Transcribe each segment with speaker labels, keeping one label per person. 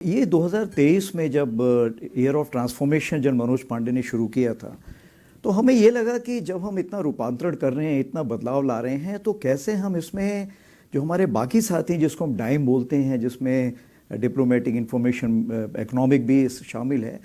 Speaker 1: ये 2023 में जब ईयर ऑफ ट्रांसफॉर्मेशन जब मनोज पांडे ने शुरू किया था, तो हमें ये लगा कि जब हम इतना रूपांतरण कर रहे हैं, इतना बदलाव ला रहे हैं, तो कैसे हम इसमें जो हमारे बाकी साथी हैं जिसको हम डाइम बोलते हैं, जिसमें डिप्लोमेटिक इंफॉर्मेशन इकोनॉमिक भी शामिल है,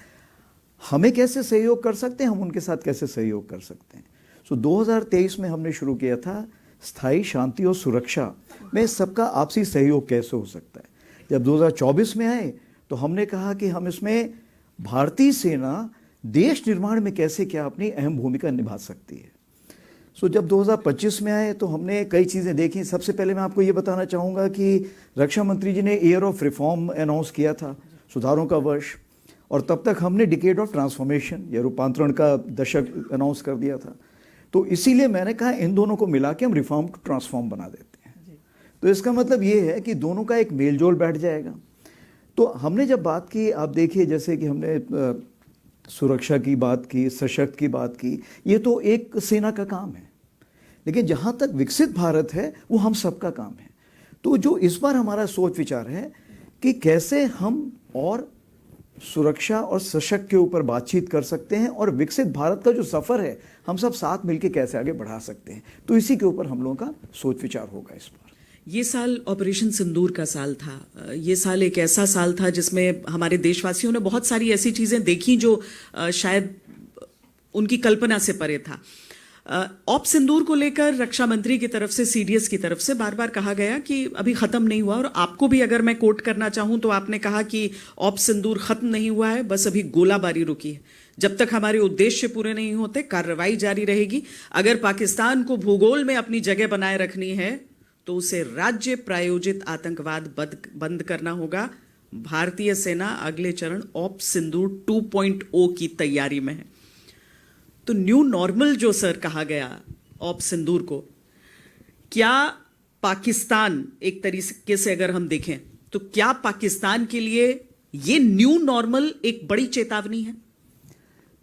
Speaker 1: हमें कैसे सहयोग कर सकते हैं, हम उनके साथ कैसे सहयोग कर सकते हैं। सो 2023 में हमने शुरू किया था स्थायी शांति और सुरक्षा में सबका आपसी सहयोग कैसे हो सकता है। जब 2024 में आए तो हमने कहा कि हम इसमें भारतीय सेना देश निर्माण में कैसे क्या अपनी अहम भूमिका निभा सकती है। सो जब 2025 में आए तो हमने कई चीज़ें देखी। सबसे पहले मैं आपको ये बताना चाहूँगा कि रक्षा मंत्री जी ने ईयर ऑफ रिफॉर्म अनाउंस किया था, सुधारों का वर्ष, और तब तक हमने डिकेड ऑफ ट्रांसफॉर्मेशन या रूपांतरण का दशक अनाउंस कर दिया था। तो इसीलिए मैंने कहा इन दोनों को मिला के हम रिफॉर्म टू ट्रांसफॉर्म बना देते हैं। तो इसका मतलब ये है कि दोनों का एक मेलजोल बैठ जाएगा। तो हमने जब बात की, आप देखिए जैसे कि हमने सुरक्षा की बात की, सशक्त की बात की, ये तो एक सेना का काम है, लेकिन जहाँ तक विकसित भारत है वो हम सबका काम है। तो जो इस बार हमारा सोच विचार है कि कैसे हम और सुरक्षा और सशक्त के ऊपर बातचीत कर सकते हैं और विकसित भारत का जो सफ़र है हम सब साथ मिलकर कैसे आगे बढ़ा सकते हैं। तो इसी के ऊपर हम लोगों का सोच विचार होगा इस बार।
Speaker 2: ये साल ऑपरेशन सिंदूर का साल था। ये साल एक ऐसा साल था जिसमें हमारे देशवासियों ने बहुत सारी ऐसी चीज़ें देखी जो शायद उनकी कल्पना से परे था। ऑप सिंदूर को लेकर रक्षा मंत्री की तरफ से, सीडीएस की तरफ से बार बार कहा गया कि अभी ख़त्म नहीं हुआ, और आपको भी अगर मैं कोट करना चाहूँ तो आपने कहा कि ऑप सिंदूर ख़त्म नहीं हुआ है, बस अभी गोलाबारी रुकी है। जब तक हमारे उद्देश्य पूरे नहीं होते कार्रवाई जारी रहेगी। अगर पाकिस्तान को भूगोल में अपनी जगह बनाए रखनी है तो उसे राज्य प्रायोजित आतंकवाद बंद करना होगा। भारतीय सेना अगले चरण ऑप सिंदूर 2.0 की तैयारी में है। तो न्यू नॉर्मल जो सर कहा गया ऑप सिंदूर को, क्या पाकिस्तान, एक तरीके से अगर हम देखें तो क्या पाकिस्तान के लिए ये न्यू नॉर्मल एक बड़ी चेतावनी है?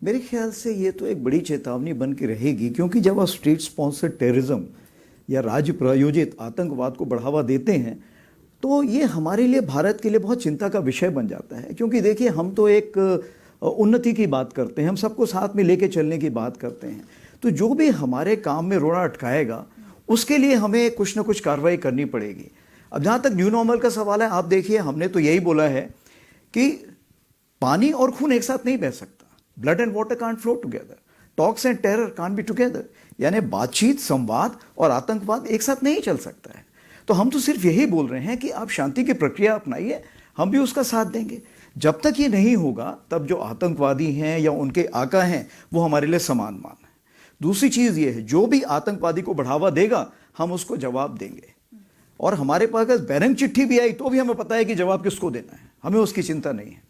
Speaker 1: मेरे ख्याल से ये तो एक बड़ी चेतावनी बन के रहेगी, क्योंकि जब आप स्टेट स्पॉन्सर्ड टेररिज्म या राज्य प्रायोजित आतंकवाद को बढ़ावा देते हैं तो ये हमारे लिए, भारत के लिए बहुत चिंता का विषय बन जाता है। क्योंकि देखिए, हम तो एक उन्नति की बात करते हैं, हम सबको साथ में लेके चलने की बात करते हैं। तो जो भी हमारे काम में रोड़ा अटकाएगा उसके लिए हमें कुछ ना कुछ कार्रवाई करनी पड़ेगी। अब जहाँ तक न्यू नॉर्मल का सवाल है, आप देखिए हमने तो यही बोला है कि पानी और खून एक साथ नहीं बह सकता। Blood and water can't flow together, talks and terror can't be together. यानी बातचीत, संवाद और आतंकवाद एक साथ नहीं चल सकता है। तो हम तो सिर्फ यही बोल रहे हैं कि आप शांति की प्रक्रिया अपनाइए, हम भी उसका साथ देंगे। जब तक ये नहीं होगा तब जो आतंकवादी हैं या उनके आका हैं वो हमारे लिए समान मान है। दूसरी चीज़ ये है, जो भी आतंकवादी को बढ़ावा देगा हम उसको जवाब देंगे, और हमारे पास अगर बैरंग चिट्ठी भी आई तो भी हमें पता है कि जवाब किसको देना है, हमें उसकी चिंता नहीं है।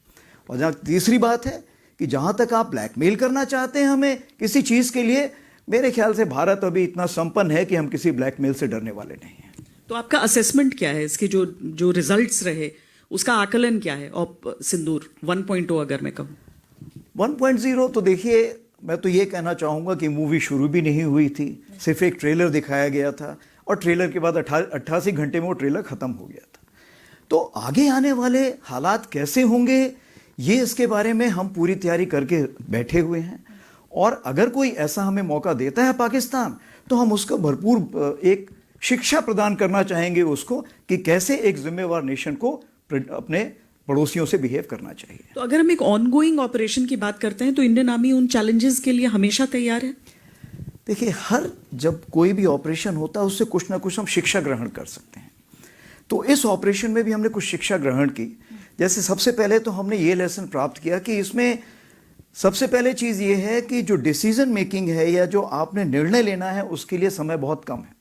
Speaker 1: और जहाँ तीसरी बात है कि जहाँ तक आप ब्लैकमेल करना चाहते हैं हमें किसी चीज़ के लिए, मेरे ख्याल से भारत अभी इतना संपन्न है कि हम किसी ब्लैकमेल से डरने वाले नहीं हैं।
Speaker 2: तो आपका असेसमेंट क्या है इसके, जो रिजल्ट्स रहे उसका आकलन क्या है ऑप सिंदूर 1.0 अगर मैं कहूँ?
Speaker 1: 1.0 तो देखिए, मैं तो ये कहना चाहूँगा कि मूवी शुरू भी नहीं हुई थी, सिर्फ एक ट्रेलर दिखाया गया था और ट्रेलर के बाद 88 घंटे में वो ट्रेलर ख़त्म हो गया था। तो आगे आने वाले हालात कैसे होंगे ये, इसके बारे में हम पूरी तैयारी करके बैठे हुए हैं। और अगर कोई ऐसा हमें मौका देता है पाकिस्तान, तो हम उसको भरपूर एक शिक्षा प्रदान करना चाहेंगे उसको कि कैसे एक जिम्मेवार नेशन को अपने पड़ोसियों से बिहेव करना चाहिए।
Speaker 2: तो अगर हम एक ऑनगोइंग ऑपरेशन की बात करते हैं तो इंडियन आर्मी उन चैलेंजेस के लिए हमेशा तैयार है।
Speaker 1: देखिए, जब कोई भी ऑपरेशन होता है उससे कुछ ना कुछ हम शिक्षा ग्रहण कर सकते हैं। तो इस ऑपरेशन में भी हमने कुछ शिक्षा ग्रहण की। जैसे सबसे पहले तो हमने ये लेसन प्राप्त किया कि इसमें सबसे पहले चीज़ ये है कि जो डिसीजन मेकिंग है या जो आपने निर्णय लेना है उसके लिए समय बहुत कम है,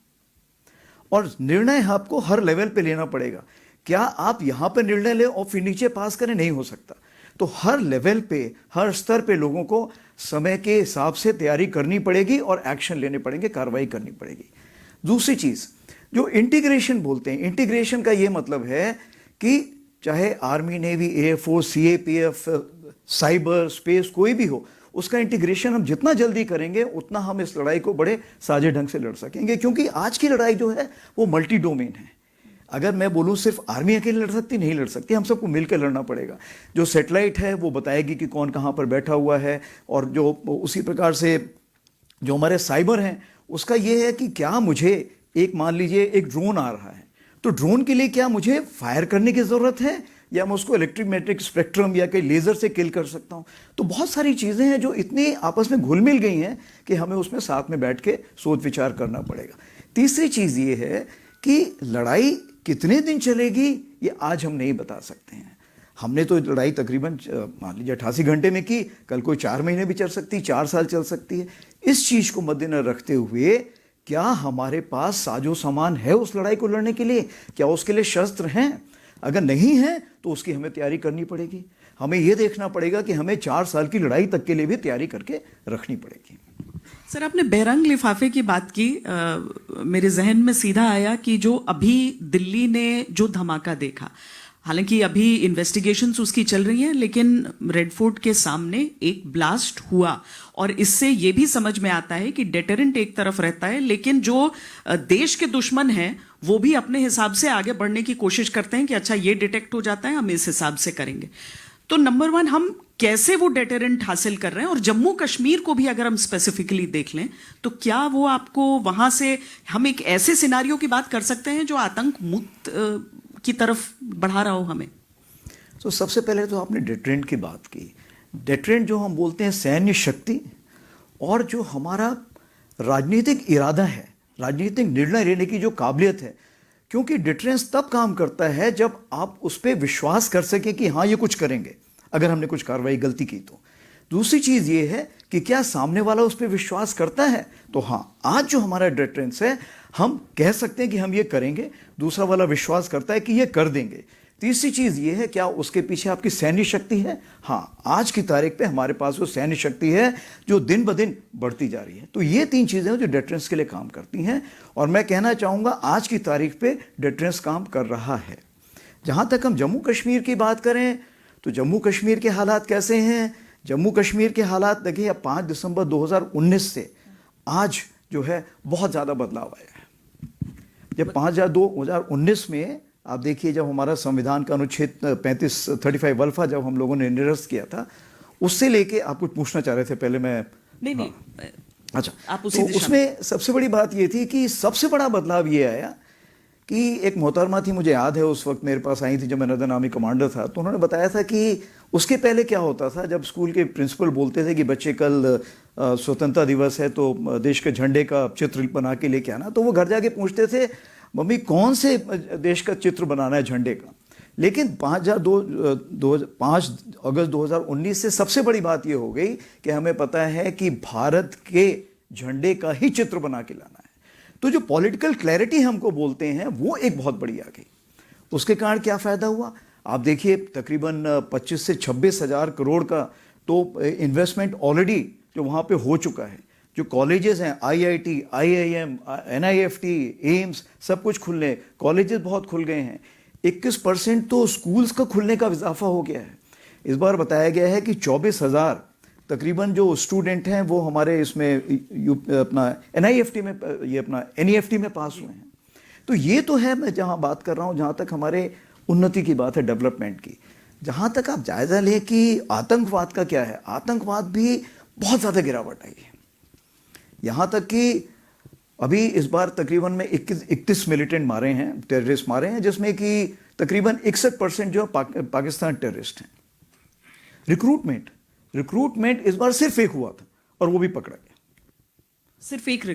Speaker 1: और निर्णय आपको हर लेवल पे लेना पड़ेगा। क्या आप यहाँ पे निर्णय लें और फिर नीचे पास करें, नहीं हो सकता। तो हर लेवल पे, हर स्तर पे लोगों को समय के हिसाब से तैयारी करनी पड़ेगी और एक्शन लेने पड़ेंगे, कार्रवाई करनी पड़ेगी। दूसरी चीज़ जो इंटीग्रेशन बोलते हैं, इंटीग्रेशन का ये मतलब है कि चाहे army, navy, air force, CAPF, cyber, space, कोई भी हो, उसका इंटीग्रेशन हम जितना जल्दी करेंगे उतना हम इस लड़ाई को बड़े साझे ढंग से लड़ सकेंगे। क्योंकि आज की लड़ाई जो है वो मल्टी डोमेन है। अगर मैं बोलूँ सिर्फ आर्मी अकेले लड़ सकती, नहीं लड़ सकती, हम सबको मिलकर लड़ना पड़ेगा। जो सैटेलाइट है वो बताएगी कि कौन कहाँ पर बैठा हुआ है, और जो उसी प्रकार से जो हमारे साइबर हैं उसका ये है कि क्या मुझे एक मान लीजिए एक ड्रोन आ रहा है, तो ड्रोन के लिए क्या मुझे फायर करने की ज़रूरत है, या मैं उसको इलेक्ट्रोमैग्नेटिक स्पेक्ट्रम या कहीं लेज़र से किल कर सकता हूँ। तो बहुत सारी चीज़ें हैं जो इतनी आपस में घुल मिल गई हैं कि हमें उसमें साथ में बैठ के सोच विचार करना पड़ेगा। तीसरी चीज़ ये है कि लड़ाई कितने दिन चलेगी ये आज हम नहीं बता सकते हैं। हमने तो लड़ाई तकरीबन मान लीजिए 88 घंटे में की, कल कोई 4 महीने भी चल सकती है, 4 साल चल सकती है। इस चीज़ को मद्देनजर रखते हुए क्या हमारे पास साजो सामान है उस लड़ाई को लड़ने के लिए, क्या उसके लिए शस्त्र हैं? अगर नहीं है तो उसकी हमें तैयारी करनी पड़ेगी। हमें यह देखना पड़ेगा कि हमें 4 साल की लड़ाई तक के लिए भी तैयारी करके रखनी पड़ेगी।
Speaker 2: सर, आपने बेरंग लिफाफे की बात की, मेरे जहन में सीधा आया कि जो अभी दिल्ली ने जो धमाका देखा, हालांकि अभी इन्वेस्टिगेशंस उसकी चल रही हैं, लेकिन रेड फोर्ट के सामने एक ब्लास्ट हुआ, और इससे ये भी समझ में आता है कि डेटरेंट एक तरफ रहता है, लेकिन जो देश के दुश्मन हैं वो भी अपने हिसाब से आगे बढ़ने की कोशिश करते हैं कि अच्छा ये डिटेक्ट हो जाता है, हम इस हिसाब से करेंगे। तो नंबर 1, हम कैसे वो डेटरेंट हासिल कर रहे हैं, और जम्मू कश्मीर को भी अगर हम स्पेसिफिकली देख लें तो क्या वो आपको वहां से हम एक ऐसे सिनारियो की बात कर सकते हैं जो आतंक मुक्त की तरफ बढ़ा रहा हो हमें?
Speaker 1: तो सबसे पहले तो आपने डेटरेंट की बात की। डेटरेंट जो हम बोलते हैं सैन्य शक्ति, और जो हमारा राजनीतिक इरादा है, राजनीतिक निर्णय लेने की जो काबिलियत है, क्योंकि डिटरेंस तब काम करता है जब आप उस पर विश्वास कर सकें कि हाँ ये कुछ करेंगे अगर हमने कुछ कार्रवाई गलती की तो। दूसरी चीज़ ये है कि क्या सामने वाला उस पर विश्वास करता है, तो हाँ आज जो हमारा डिटरेंस है हम कह सकते हैं कि हम ये करेंगे, दूसरा वाला विश्वास करता है कि ये कर देंगे। तीसरी चीज़ ये है क्या उसके पीछे आपकी सैन्य शक्ति है। हाँ, आज की तारीख पे हमारे पास वो सैन्य शक्ति है जो दिन ब दिन बढ़ती जा रही है। तो ये 3 चीज़ें जो डिटरेंस के लिए काम करती हैं, और मैं कहना चाहूँगा आज की तारीख पे डिटरेंस काम कर रहा है। जहाँ तक हम जम्मू कश्मीर की बात करें तो जम्मू कश्मीर के हालात कैसे हैं? जम्मू कश्मीर के हालात देखिए, अब 5 दिसंबर 2019 से आज जो है बहुत ज़्यादा बदलाव आया है। जब 5/2/2019 में आप देखिए, जब हमारा संविधान का अनुच्छेद 35 वल्फा जब हम लोगों ने निरस्त किया था, उससे लेके आप कुछ पूछना चाह रहे थे पहले? मैं
Speaker 2: नहीं,
Speaker 1: अच्छा,
Speaker 2: आप उसी
Speaker 1: तो उसमें सबसे बड़ी बात ये थी कि सबसे बड़ा बदलाव ये आया कि एक मोहतरमा थी, मुझे याद है उस वक्त मेरे पास आई थी जब मैं नदन आर्मी कमांडर था, तो उन्होंने बताया था कि उसके पहले क्या होता था, जब स्कूल के प्रिंसिपल बोलते थे कि बच्चे कल स्वतंत्रता दिवस है तो देश के झंडे का चित्र बना के लेके आना, तो वो घर जाके पूछते थे मम्मी कौन से देश का चित्र बनाना है झंडे का। लेकिन 5 अगस्त 2019 से सबसे बड़ी बात ये हो गई कि हमें पता है कि भारत के झंडे का ही चित्र बना के लाना है। तो जो पॉलिटिकल क्लैरिटी हमको बोलते हैं वो एक बहुत बड़ी आ गई। उसके कारण क्या फ़ायदा हुआ आप देखिए, तकरीबन 25 से 26 हज़ार करोड़ का तो इन्वेस्टमेंट ऑलरेडी जो वहाँ पे हो चुका है। जो कॉलेजेस हैं, IIT, IIM, NIFT, एम्स, सब कुछ खुलने, कॉलेजेस बहुत खुल गए हैं। 21% तो स्कूल्स का खुलने का इजाफा हो गया है। इस बार बताया गया है कि 24,000 तकरीबन जो स्टूडेंट हैं वो हमारे इसमें अपना NIFT में, ये अपना NEFT में पास हुए हैं। तो ये तो है, मैं जहाँ बात कर रहा हूँ, जहाँ तक हमारे उन्नति की बात है, डेवलपमेंट की। जहाँ तक आप जायज़ा लें कि आतंकवाद का क्या है, आतंकवाद भी बहुत ज़्यादा गिरावट आई है। यहाँ तक कि अभी इस बार तकरीबन में 31 मिलिटेंट मारे हैं, टेररिस्ट मारे हैं, जिसमें कि तकरीबन 61% जो पाकिस्तान टेररिस्ट हैं। रिक्रूटमेंट इस बार सिर्फ एक हुआ था और वो भी पकड़ा गया।
Speaker 2: सिर्फ एक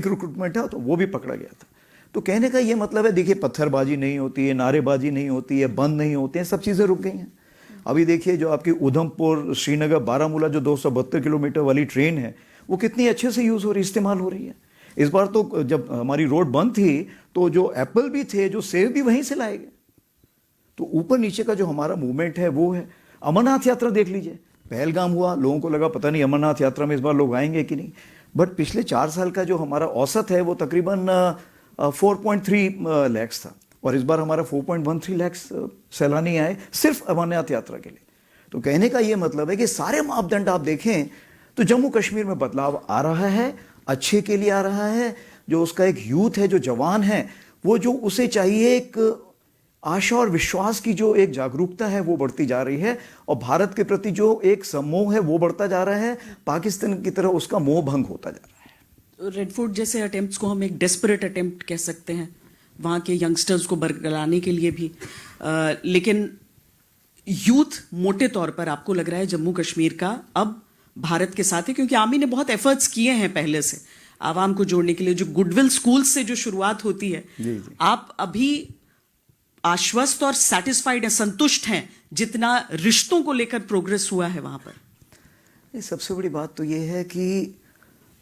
Speaker 1: रिक्रूटमेंट है तो वो भी पकड़ा गया था। तो कहने का ये मतलब है, देखिए पत्थरबाजी नहीं होती है, नारेबाजी नहीं होती है, बंद नहीं होते हैं, सब चीज़ें रुक गई हैं। अभी देखिए जो आपकी उधमपुर श्रीनगर बारामूला जो 272 किलोमीटर वाली ट्रेन है वो कितनी अच्छे से यूज़ हो रही, इस्तेमाल हो रही है। इस बार तो जब हमारी रोड बंद थी तो जो एप्पल भी थे, जो सेब भी वहीं से लाए गए। तो ऊपर नीचे का जो हमारा मूवमेंट है वो है। अमरनाथ यात्रा देख लीजिए, पहलगाम हुआ, लोगों को लगा पता नहीं अमरनाथ यात्रा में इस बार लोग आएंगे कि नहीं, बट पिछले 4 साल का जो हमारा औसत है वो तकरीबन 4.3 लैक्स था, और इस बार हमारा 4.13 लैक्स सैलानी आए सिर्फ अमरनाथ यात्रा के लिए। तो कहने का ये मतलब है कि सारे मापदंड आप देखें तो जम्मू कश्मीर में बदलाव आ रहा है, अच्छे के लिए आ रहा है। जो उसका एक यूथ है, जो जवान है, वो जो उसे चाहिए एक आशा और विश्वास की जो एक जागरूकता है वो बढ़ती जा रही है, और भारत के प्रति जो एक सम्मोह है वो बढ़ता जा रहा है, पाकिस्तान की तरह उसका मोह भंग होता जा रहा है।
Speaker 2: रेड फोर्ट जैसे अटेम्प्ट्स को हम एक डेस्परेट अटेम्प्ट कह सकते हैं वहाँ के यंगस्टर्स को बरगलाने के लिए भी, लेकिन यूथ मोटे तौर पर आपको लग रहा है जम्मू कश्मीर का अब भारत के साथ है, क्योंकि आर्मी ने बहुत एफर्ट्स किए हैं पहले से आवाम को जोड़ने के लिए, जो गुडविल स्कूल से जो शुरुआत होती है।
Speaker 1: जी, जी।
Speaker 2: आप अभी आश्वस्त और सैटिस्फाइड है, संतुष्ट हैं जितना रिश्तों को लेकर प्रोग्रेस हुआ है वहां पर?
Speaker 1: सबसे बड़ी बात तो ये है कि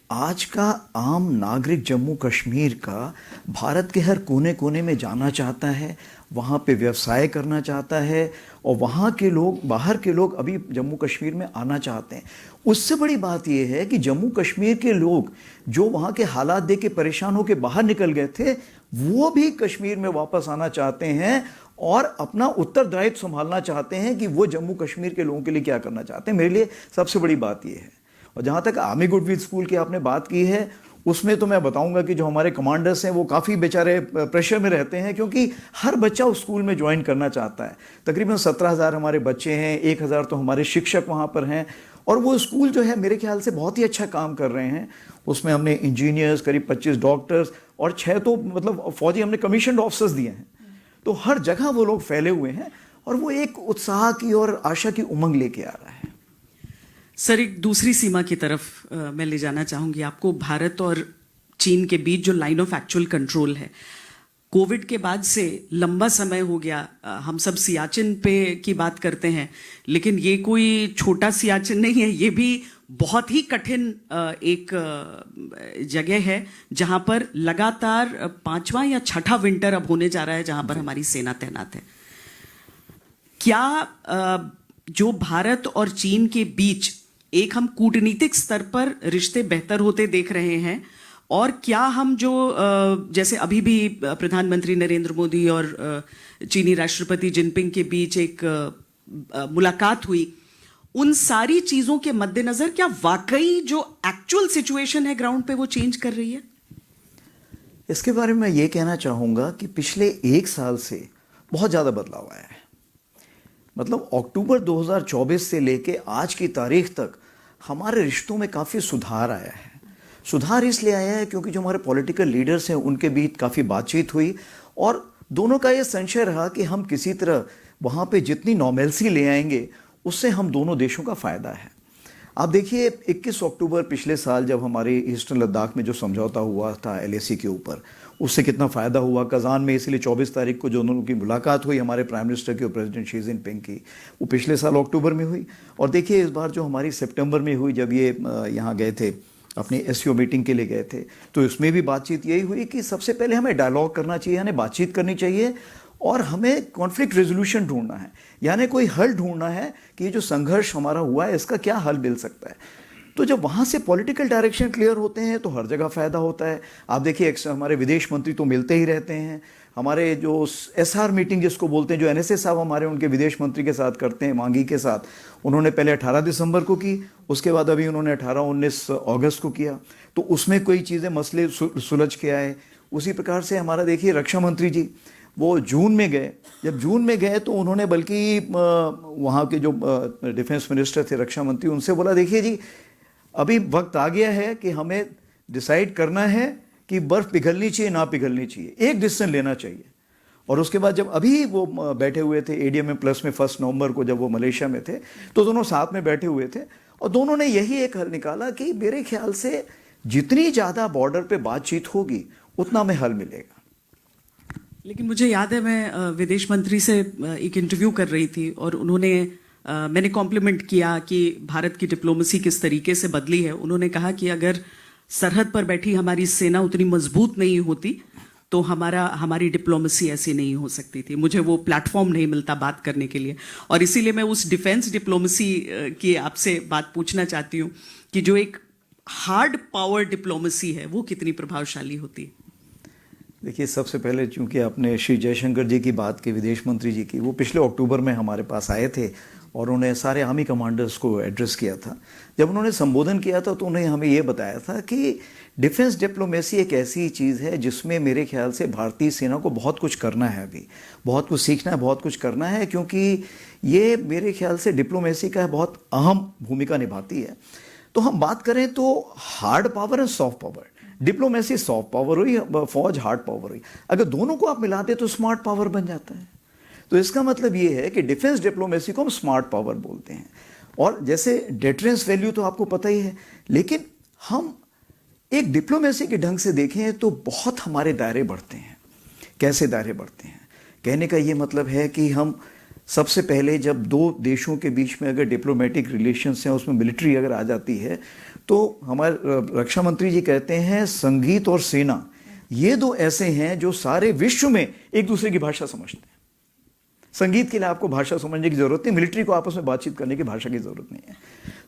Speaker 1: आज का आम नागरिक जम्मू कश्मीर का भारत के हर कोने कोने में जाना चाहता है, वहाँ पे व्यवसाय करना चाहता है, और वहाँ के लोग, बाहर के लोग अभी जम्मू कश्मीर में आना चाहते हैं। उससे बड़ी बात यह है कि जम्मू कश्मीर के लोग जो वहाँ के हालात देख के परेशान होकर बाहर निकल गए थे, वो भी कश्मीर में वापस आना चाहते हैं और अपना उत्तरदायित्व संभालना चाहते हैं कि वो जम्मू कश्मीर के लोगों के लिए क्या करना चाहते हैं। मेरे लिए सबसे बड़ी बात यह है। और जहाँ तक आर्मी गुडविल स्कूल की आपने बात की है, उसमें तो मैं बताऊंगा कि जो हमारे कमांडर्स हैं वो काफ़ी बेचारे प्रेशर में रहते हैं, क्योंकि हर बच्चा उस स्कूल में ज्वाइन करना चाहता है। तकरीबन 17,000 हमारे बच्चे हैं, 1,000 तो हमारे शिक्षक वहाँ पर हैं, और वो स्कूल जो है मेरे ख्याल से बहुत ही अच्छा काम कर रहे हैं। उसमें हमने इंजीनियर्स, करीब 25 डॉक्टर्स और 6 तो मतलब फौजी हमने कमीशन ऑफिसर्स दिए हैं। तो हर जगह वो लोग फैले हुए हैं, और वो एक उत्साह की और आशा की उमंग लेके आ रहा है।
Speaker 2: सर, एक दूसरी सीमा की तरफ मैं ले जाना चाहूंगी आपको। भारत और चीन के बीच जो लाइन ऑफ एक्चुअल कंट्रोल है, कोविड के बाद से लंबा समय हो गया। हम सब सियाचिन पे की बात करते हैं, लेकिन ये कोई छोटा सियाचिन नहीं है, ये भी बहुत ही कठिन एक जगह है जहां पर लगातार 5वां या 6ठा विंटर अब होने जा रहा है जहां पर हमारी सेना तैनात है। क्या जो भारत और चीन के बीच एक हम कूटनीतिक स्तर पर रिश्ते बेहतर होते देख रहे हैं, और क्या हम जो जैसे अभी भी प्रधानमंत्री नरेंद्र मोदी और चीनी राष्ट्रपति जिनपिंग के बीच एक मुलाकात हुई, उन सारी चीजों के मद्देनजर क्या वाकई जो एक्चुअल सिचुएशन है ग्राउंड पे वो चेंज कर रही है?
Speaker 1: इसके बारे में मैं ये कहना चाहूँगा कि पिछले 1 साल से बहुत ज़्यादा बदलाव आया है। मतलब अक्टूबर 2024 से लेके आज की तारीख तक हमारे रिश्तों में काफ़ी सुधार आया है। सुधार इसलिए आया है क्योंकि जो हमारे पॉलिटिकल लीडर्स हैं उनके बीच काफ़ी बातचीत हुई, और दोनों का ये संशय रहा कि हम किसी तरह वहाँ पे जितनी नॉर्मेल्सी ले आएंगे उससे हम दोनों देशों का फ़ायदा है। आप देखिए 21 अक्टूबर पिछले साल जब हमारे ईस्टर्न लद्दाख में जो समझौता हुआ था LAC के ऊपर, उससे कितना फ़ायदा हुआ कज़ान में। इसलिए 24 तारीख को जो उनकी मुलाकात हुई हमारे प्राइम मिनिस्टर की और प्रेसिडेंट शी जिनपिंग की, वो पिछले साल अक्टूबर में हुई। और देखिए इस बार जो हमारी सितंबर में हुई, जब ये यहाँ गए थे अपनी SCO मीटिंग के लिए गए थे, तो इसमें भी बातचीत यही हुई कि सबसे पहले हमें डायलॉग करना चाहिए, हमें बातचीत करनी चाहिए, और हमें कॉन्फ्लिक्ट रेजोल्यूशन ढूंढना है, यानी कोई हल ढूंढना है कि ये जो संघर्ष हमारा हुआ है इसका क्या हल मिल सकता है। तो जब वहाँ से पॉलिटिकल डायरेक्शन क्लियर होते हैं तो हर जगह फ़ायदा होता है। आप देखिए हमारे विदेश मंत्री तो मिलते ही रहते हैं, हमारे जो SR मीटिंग जिसको बोलते हैं, जो NSA साहब हमारे उनके विदेश मंत्री के साथ करते हैं, मांगी के साथ, उन्होंने पहले 18 दिसंबर को की, उसके बाद अभी उन्होंने 18-19 अगस्त को किया, तो उसमें कोई चीज़ें मसले सुलझ के आए। उसी प्रकार से हमारा देखिए रक्षा मंत्री जी वो जून में गए, जब जून में गए तो उन्होंने बल्कि वहाँ के जो डिफेंस मिनिस्टर थे, रक्षा मंत्री, उनसे बोला देखिए जी अभी वक्त आ गया है कि हमें डिसाइड करना है कि बर्फ़ पिघलनी चाहिए ना पिघलनी चाहिए, एक डिसीजन लेना चाहिए। और उसके बाद जब अभी वो बैठे हुए थे ADMM प्लस में 1 नवंबर को, जब वो मलेशिया में थे, तो दोनों साथ में बैठे हुए थे, और दोनों ने यही एक हल निकाला कि मेरे ख्याल से जितनी ज़्यादा बॉर्डर पे बातचीत होगी उतना में हल मिलेगा।
Speaker 2: लेकिन मुझे याद है मैं विदेश मंत्री से एक इंटरव्यू कर रही थी, और उन्होंने मैंने कॉम्प्लीमेंट किया कि भारत की डिप्लोमेसी किस तरीके से बदली है। उन्होंने कहा कि अगर सरहद पर बैठी हमारी सेना उतनी मजबूत नहीं होती तो हमारी डिप्लोमेसी ऐसी नहीं हो सकती थी, मुझे वो प्लेटफॉर्म नहीं मिलता बात करने के लिए। और इसीलिए मैं उस डिफेंस डिप्लोमेसी की आपसे बात पूछना चाहती हूँ कि जो एक हार्ड पावर डिप्लोमेसी है वो कितनी प्रभावशाली होती है?
Speaker 1: देखिए सबसे पहले चूंकि आपने श्री जयशंकर जी की बात की, विदेश मंत्री जी की, वो पिछले अक्टूबर में हमारे पास आए थे और उन्होंने सारे आर्मी कमांडर्स को एड्रेस किया था। जब उन्होंने संबोधन किया था तो उन्होंने हमें ये बताया था कि डिफेंस डिप्लोमेसी एक ऐसी चीज़ है जिसमें मेरे ख्याल से भारतीय सेना को बहुत कुछ करना है, अभी बहुत कुछ सीखना है, बहुत कुछ करना है, क्योंकि ये मेरे ख्याल से डिप्लोमेसी का बहुत अहम भूमिका निभाती है। तो हम बात करें तो hard power and soft power, diplomacy soft power हुई, फौज हार्ड पावर हुई, अगर दोनों को आप मिलाते तो स्मार्ट पावर बन जाता है। तो इसका मतलब ये है कि डिफेंस डिप्लोमेसी को हम स्मार्ट पावर बोलते हैं। और जैसे डेटरेंस वैल्यू तो आपको पता ही है, लेकिन हम एक डिप्लोमेसी के ढंग से देखें तो बहुत हमारे दायरे बढ़ते हैं। कैसे दायरे बढ़ते हैं? कहने का ये मतलब है कि हम सबसे पहले जब दो देशों के बीच में अगर डिप्लोमेटिक रिलेशंस हैं, उसमें मिलिट्री अगर आ जाती है, तो हमारे रक्षा मंत्री जी कहते हैं संगीत और सेना ये दो ऐसे हैं जो सारे विश्व में एक दूसरे की भाषा समझते हैं। संगीत के लिए आपको भाषा समझने की जरूरत नहीं, मिलिट्री को आपस में बातचीत करने की भाषा की जरूरत नहीं है।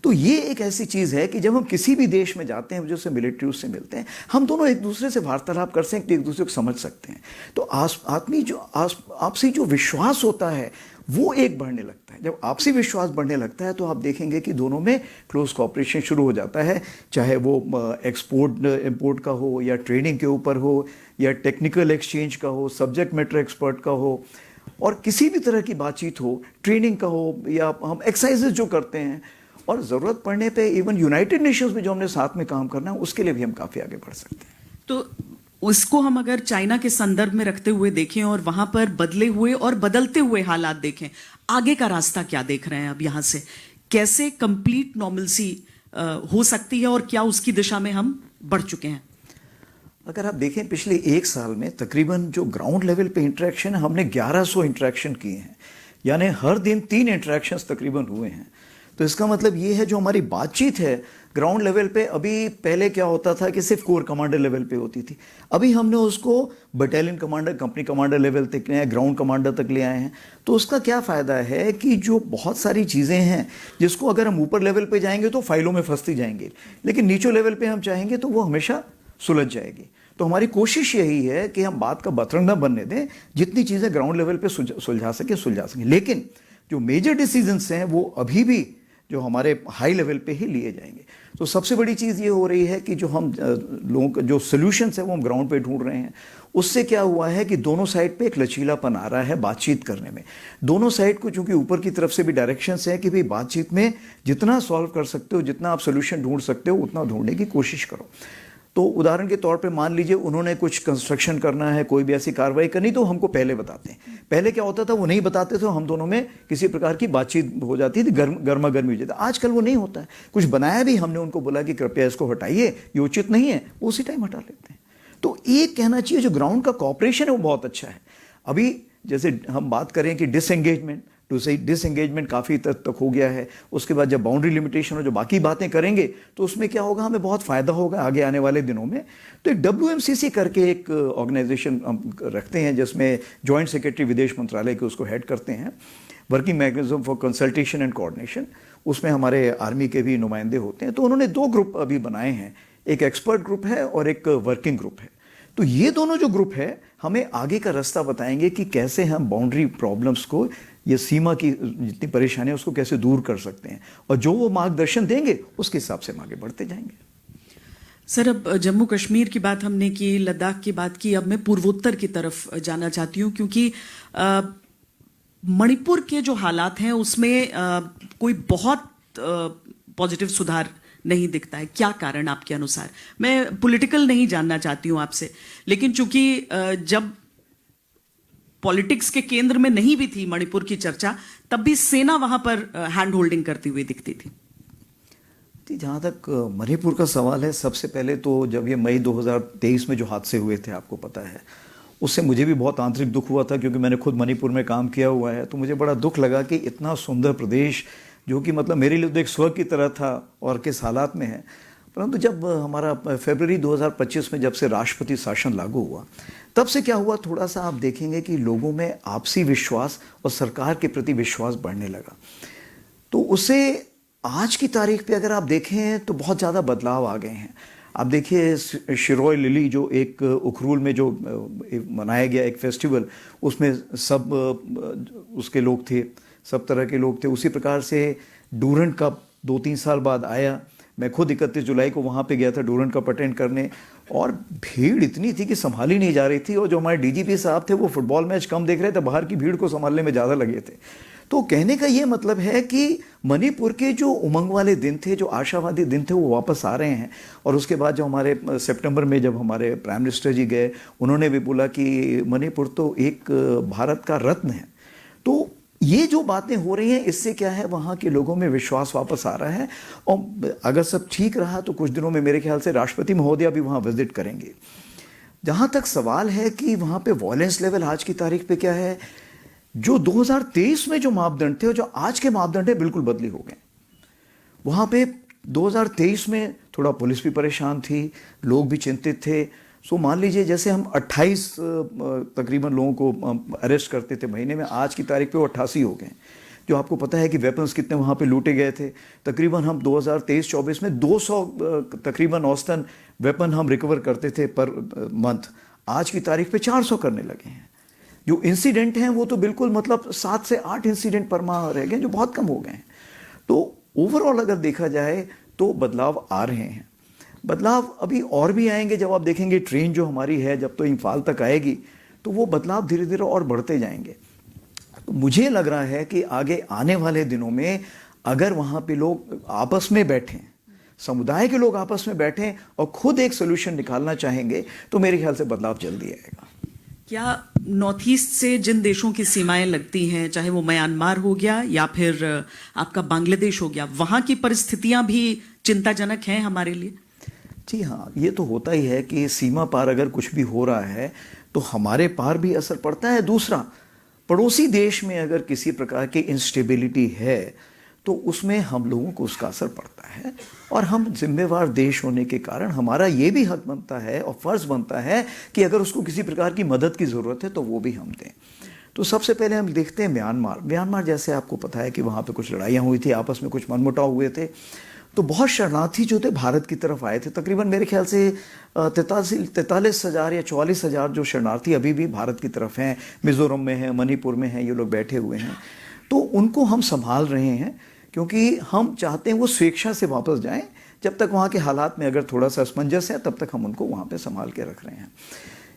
Speaker 1: तो ये एक ऐसी चीज है कि जब हम किसी भी देश में जाते हैं, जैसे मिलिट्री उससे मिलते हैं, हम दोनों एक दूसरे से वार्तालाप कर सकते हैं, एक दूसरे को समझ सकते हैं। तो आपसी जो विश्वास होता है वो एक बढ़ने लगता है। जब आपसी विश्वास बढ़ने लगता है तो आप देखेंगे कि दोनों में क्लोज कॉपरेशन शुरू हो जाता है, चाहे वो एक्सपोर्ट इंपोर्ट का हो, या ट्रेनिंग के ऊपर हो, या टेक्निकल एक्सचेंज का हो, सब्जेक्ट मैटर एक्सपर्ट का हो, और किसी भी तरह की बातचीत हो, ट्रेनिंग का हो, या हम एक्सरसाइजेज जो करते हैं, और ज़रूरत पड़ने पे इवन यूनाइटेड नेशंस में जो हमने साथ में काम करना है उसके लिए भी हम काफ़ी आगे बढ़ सकते हैं।
Speaker 2: तो उसको हम अगर चाइना के संदर्भ में रखते हुए देखें और वहां पर बदले हुए और बदलते हुए हालात देखें, आगे का रास्ता क्या देख रहे हैं? अब यहां से कैसे कंप्लीट नॉर्मलसी हो सकती है और क्या उसकी दिशा में हम बढ़ चुके हैं?
Speaker 1: अगर आप देखें पिछले एक साल में तकरीबन जो ग्राउंड लेवल पे इंटरेक्शन है, हमने 1100 इंटरेक्शन किए हैं, यानी हर दिन 3 इंटरेक्शंस तकरीबन हुए हैं। तो इसका मतलब ये है जो हमारी बातचीत है ग्राउंड लेवल पे, अभी पहले क्या होता था कि सिर्फ कोर कमांडर लेवल पे होती थी, अभी हमने उसको battalion commander, company commander level तक ले आए, ग्राउंड कमांडर तक ले आए हैं। तो उसका क्या फ़ायदा है कि जो बहुत सारी चीज़ें हैं जिसको अगर हम ऊपर लेवल पे जाएंगे तो फाइलों में फंसती जाएंगी, लेकिन नीचे लेवल पे हम चाहेंगे तो वो हमेशा सुलझ जाएगी। तो हमारी कोशिश यही है कि हम बात का बतरंग न बनने दें, जितनी चीज़ें ग्राउंड लेवल पे सुलझा सकें। लेकिन जो मेजर डिसीजंस हैं वो अभी भी जो हमारे हाई लेवल पे ही लिए जाएंगे। तो सबसे बड़ी चीज़ ये हो रही है कि जो हम लोगों का जो सोल्यूशंस है वो हम ग्राउंड पे ढूंढ रहे हैं। उससे क्या हुआ है कि दोनों साइड पे एक लचीलापन आ रहा है बातचीत करने में। दोनों साइड को चूंकि ऊपर की तरफ से भी डायरेक्शंस है कि भाई बातचीत में जितना सॉल्व कर सकते हो, जितना आप सोल्यूशन ढूंढ सकते हो, उतना ढूंढने की कोशिश करो। तो उदाहरण के तौर पे मान लीजिए उन्होंने कुछ कंस्ट्रक्शन करना है, कोई भी ऐसी कार्रवाई करनी, तो हमको पहले बताते हैं। पहले क्या होता था, वो नहीं बताते थे, हम दोनों में किसी प्रकार की बातचीत हो जाती थी, गर्मा गर्मी हो जाती। आजकल वो नहीं होता है। कुछ बनाया भी, हमने उनको बोला कि कृपया इसको हटाइए, ये उचित नहीं है, वो उसी टाइम हटा लेते हैं। तो ये कहना चाहिए जो ग्राउंड का कॉपरेशन है वो बहुत अच्छा है। अभी जैसे हम बात करें कि डिसएंगेजमेंट काफ़ी तक हो गया है। उसके बाद जब बाउंड्री लिमिटेशन और जो बाकी बातें करेंगे तो उसमें क्या होगा, हमें बहुत फ़ायदा होगा आगे आने वाले दिनों में। तो एक WMCC करके एक ऑर्गेनाइजेशन हम रखते हैं जिसमें जॉइंट सेक्रेटरी विदेश मंत्रालय के उसको हेड करते हैं, working mechanism for consultation and coordination. उसमें हमारे आर्मी के भी नुमाइंदे होते हैं। तो उन्होंने 2 ग्रुप अभी बनाए हैं, एक एक्सपर्ट ग्रुप है और एक वर्किंग ग्रुप है। तो ये दोनों जो ग्रुप है हमें आगे का रास्ता बताएंगे कि कैसे हम बाउंड्री प्रॉब्लम्स को, ये सीमा की जितनी परेशानी है उसको कैसे दूर कर सकते हैं, और जो वो मार्गदर्शन देंगे उसके हिसाब से हम आगे बढ़ते जाएंगे।
Speaker 2: सर, अब जम्मू कश्मीर की बात हमने की, लद्दाख की बात की, अब मैं पूर्वोत्तर की तरफ जाना चाहती हूँ, क्योंकि मणिपुर के जो हालात हैं उसमें कोई बहुत पॉजिटिव सुधार नहीं दिखता है। क्या कारण आपके अनुसार? मैं पॉलिटिकल नहीं जानना चाहती हूं आपसे, लेकिन चूंकि जब पॉलिटिक्स के केंद्र में नहीं भी थी मणिपुर की चर्चा, तब भी सेना वहां पर हैंड होल्डिंग करती हुई दिखती थी।
Speaker 1: जहाँ तक मणिपुर का सवाल है, सबसे पहले तो जब ये मई 2023 में जो हादसे हुए थे, आपको पता है, उससे मुझे भी बहुत आंतरिक दुख हुआ था, क्योंकि मैंने खुद मणिपुर में काम किया हुआ है। तो मुझे बड़ा दुख लगा कि इतना सुंदर प्रदेश, जो कि मतलब मेरे लिए तो एक स्वर्ग की तरह था, और किस हालात में है। परंतु जब हमारा फरवरी 2025 में जब से राष्ट्रपति शासन लागू हुआ, तब से क्या हुआ, थोड़ा सा आप देखेंगे कि लोगों में आपसी विश्वास और सरकार के प्रति विश्वास बढ़ने लगा। तो उससे आज की तारीख पे अगर आप देखें तो बहुत ज़्यादा बदलाव आ गए हैं। आप देखिए शिरोय लिली, जो एक उखरूल में जो मनाया गया एक फेस्टिवल, उसमें सब उसके लोग थे, सब तरह के लोग थे। उसी प्रकार से डूरंट कप 2-3 साल बाद आया। मैं खुद 31 जुलाई को वहाँ पे गया था डूरंट कप अटेंड करने, और भीड़ इतनी थी कि संभाली नहीं जा रही थी। और जो हमारे डीजीपी साहब थे वो फुटबॉल मैच कम देख रहे थे, बाहर की भीड़ को संभालने में ज़्यादा लगे थे। तो कहने का ये मतलब है कि मणिपुर के जो उमंग वाले दिन थे, जो आशावादी दिन थे, वो वापस आ रहे हैं। और उसके बाद जो हमारे सितंबर में जब हमारे प्राइम मिनिस्टर जी गए, उन्होंने भी बोला कि मणिपुर तो एक भारत का रत्न है। तो ये जो बातें हो रही हैं, इससे क्या है, वहाँ के लोगों में विश्वास वापस आ रहा है। और अगर सब ठीक रहा तो कुछ दिनों में मेरे ख्याल से राष्ट्रपति महोदया भी वहाँ विजिट करेंगे। जहाँ तक सवाल है कि वहाँ पे वॉयलेंस लेवल आज की तारीख पे क्या है, जो 2023 में जो मापदंड थे और जो आज के मापदंड है बिल्कुल बदली हो गए। वहाँ पे 2023 में थोड़ा पुलिस भी परेशान थी, लोग भी चिंतित थे। सो मान लीजिए जैसे हम 28 तकरीबन लोगों को अरेस्ट करते थे महीने में, आज की तारीख पे वो 88 हो गए। जो आपको पता है कि वेपन्स कितने वहाँ पे लूटे गए थे, तकरीबन हम 2023-24 में 200 तकरीबन औसतन वेपन हम रिकवर करते थे पर मंथ। आज की तारीख पे 400 करने लगे हैं। जो इंसिडेंट हैं वो तो बिल्कुल मतलब 7 से 8 इंसिडेंट पर माह रह गए, जो बहुत कम हो गए हैं। तो ओवरऑल अगर देखा जाए तो बदलाव आ रहे हैं। बदलाव अभी और भी आएंगे। जब आप देखेंगे ट्रेन जो हमारी है जब तो इम्फाल तक आएगी तो वो बदलाव धीरे धीरे और बढ़ते जाएंगे। तो मुझे लग रहा है कि आगे आने वाले दिनों में अगर वहाँ पे लोग आपस में बैठें, समुदाय के लोग आपस में बैठें और खुद एक सोल्यूशन निकालना चाहेंगे तो मेरे ख्याल से बदलाव जल्दी आएगा।
Speaker 2: क्या नॉर्थ ईस्ट से जिन देशों की सीमाएं लगती हैं, चाहे वो म्यांमार हो गया या फिर आपका बांग्लादेश हो गया, वहाँ की परिस्थितियां भी चिंताजनक हैं हमारे लिए?
Speaker 1: जी हाँ, ये तो होता ही है कि सीमा पार अगर कुछ भी हो रहा है तो हमारे पार भी असर पड़ता है। दूसरा, पड़ोसी देश में अगर किसी प्रकार की इंस्टेबिलिटी है तो उसमें हम लोगों को उसका असर पड़ता है। और हम जिम्मेवार देश होने के कारण हमारा ये भी हक बनता है और फर्ज बनता है कि अगर उसको किसी प्रकार की मदद की ज़रूरत है तो वो भी हम दें। तो सबसे पहले हम देखते हैं म्यांमार जैसे आपको पता है कि वहाँ पे कुछ लड़ाइयाँ हुई थी, आपस में कुछ मनमुटाव हुए थे। तो बहुत शरणार्थी जो थे भारत की तरफ आए थे। तकरीबन मेरे ख्याल से 43,000 या 44,000 जो शरणार्थी अभी भी भारत की तरफ हैं, मिज़ोरम में हैं, मणिपुर में हैं, ये लोग बैठे हुए हैं। तो उनको हम संभाल रहे हैं क्योंकि हम चाहते हैं वो स्वेच्छा से वापस जाएं। जब तक वहाँ के हालात में अगर थोड़ा सा असमंजस है तब तक हम उनको वहाँ पे संभाल के रख रहे हैं।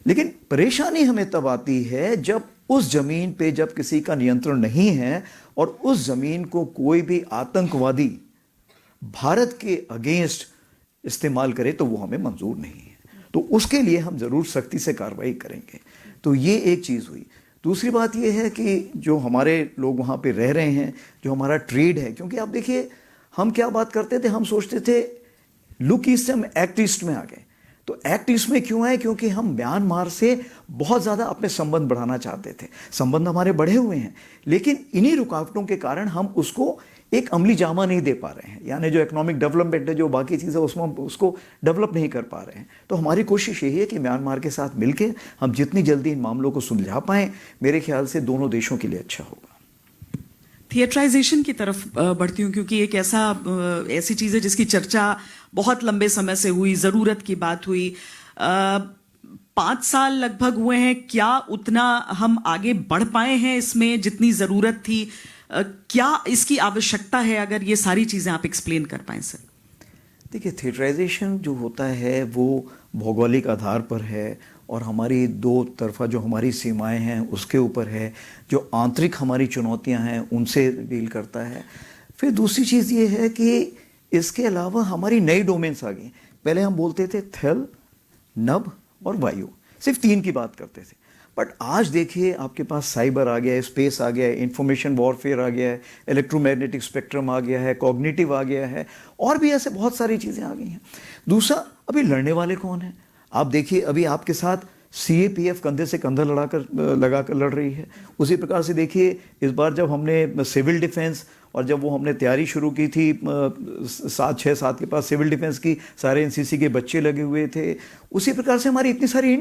Speaker 1: लेकिन परेशानी हमें तब आती है जब उस ज़मीन पे जब किसी का नियंत्रण नहीं है और उस ज़मीन को कोई भी आतंकवादी भारत के अगेंस्ट इस्तेमाल करे तो वो हमें मंजूर नहीं है। तो उसके लिए हम ज़रूर सख्ती से कार्रवाई करेंगे। तो ये एक चीज़ हुई। दूसरी बात ये है कि जो हमारे लोग वहाँ पे रह रहे हैं, जो हमारा ट्रेड है, क्योंकि आप देखिए हम क्या बात करते थे, हम सोचते थे लुक ईस्ट से हम एक्ट ईस्ट में आ गए। तो एक्ट ईस्ट में क्यों आए? क्योंकि हम म्यांमार से बहुत ज़्यादा अपने संबंध बढ़ाना चाहते थे। संबंध हमारे बढ़े हुए हैं, लेकिन इन्हीं रुकावटों के कारण हम उसको एक अमली जामा नहीं दे पा रहे हैं। यानी जो इकोनॉमिक डेवलपमेंट है, जो बाकी चीज़ें, उसमें हम उसको डेवलप नहीं कर पा रहे हैं। तो हमारी कोशिश यही है कि म्यांमार के साथ मिलके हम जितनी जल्दी इन मामलों को सुलझा पाएं, मेरे ख्याल से दोनों देशों के लिए अच्छा होगा।
Speaker 2: थिएटराइजेशन की तरफ बढ़ती हूँ, क्योंकि एक ऐसी चीज़ है जिसकी चर्चा बहुत लंबे समय से हुई, ज़रूरत की बात हुई। 5 साल लगभग हुए हैं, क्या उतना हम आगे बढ़ पाए हैं इसमें जितनी ज़रूरत थी? क्या इसकी आवश्यकता है? अगर ये सारी चीज़ें आप एक्सप्लेन कर पाएं सर।
Speaker 1: देखिए, थिएटराइजेशन जो होता है वो भौगोलिक आधार पर है और हमारी दो तरफा जो हमारी सीमाएं हैं उसके ऊपर है। जो आंतरिक हमारी चुनौतियां हैं उनसे डील करता है। फिर दूसरी चीज़ ये है कि इसके अलावा हमारी नई डोमेन्स आ गई। पहले हम बोलते थे थल, नभ और वायु, सिर्फ 3 की बात करते थे। बट आज देखिए आपके पास साइबर आ गया है, स्पेस आ गया है, इंफॉर्मेशन वॉरफेयर आ गया है, इलेक्ट्रोमैग्नेटिक स्पेक्ट्रम आ गया है, कॉग्निटिव आ गया है, और भी ऐसे बहुत सारी चीज़ें आ गई हैं। दूसरा, अभी लड़ने वाले कौन हैं? आप देखिए अभी आपके साथ CAPF कंधे से कंधा लगाकर लड़ रही है। उसी प्रकार से देखिए इस बार जब हमने सिविल डिफेंस और जब वो हमने तैयारी शुरू की थी 6-7 के पास सिविल डिफेंस की, सारे NCC के बच्चे लगे हुए थे। उसी प्रकार से हमारी इतनी सारी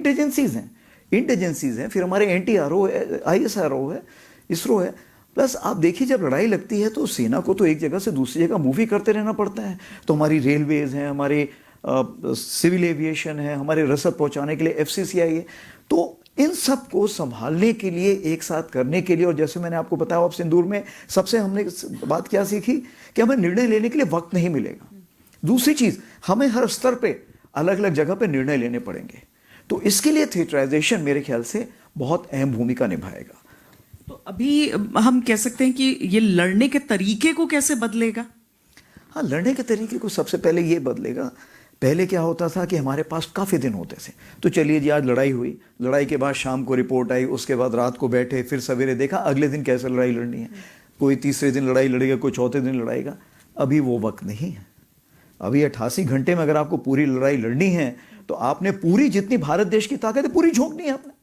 Speaker 1: इंटेलिजेंसीज हैं, फिर हमारे NTRO है, ISRO है, इसरो है। प्लस आप देखिए जब लड़ाई लगती है तो सेना को तो एक जगह से दूसरी जगह मूव ही करते रहना पड़ता है। तो हमारी रेलवेज हैं, हमारे सिविल एविएशन है, हमारे रसद पहुंचाने के लिए FCCI है। तो इन सब को संभालने के लिए, एक साथ करने के लिए, और जैसे मैंने आपको बताया अब सिंदूर में सबसे हमने बात क्या सीखी कि हमें निर्णय लेने के लिए वक्त नहीं मिलेगा। दूसरी चीज, हमें हर स्तर पे अलग अलग जगह पे निर्णय लेने पड़ेंगे। तो इसके लिए थिएटराइजेशन मेरे ख्याल से बहुत अहम भूमिका निभाएगा।
Speaker 2: तो अभी हम कह सकते हैं कि ये लड़ने के तरीके को कैसे बदलेगा?
Speaker 1: हाँ, लड़ने के तरीके को सबसे पहले ये बदलेगा। पहले क्या होता था कि हमारे पास काफ़ी दिन होते थे, तो चलिए जी आज लड़ाई हुई, लड़ाई के बाद शाम को रिपोर्ट आई, उसके बाद रात को बैठे, फिर सवेरे देखा अगले दिन कैसे लड़ाई लड़नी है। कोई तीसरे दिन लड़ाई लड़ेगा, कोई चौथे दिन लड़ाएगा। अभी वो वक्त नहीं है। अभी 88 घंटे में अगर आपको पूरी लड़ाई लड़नी है तो आपने पूरी जितनी भारत देश की ताकत है पूरी झोंकनी है आपने।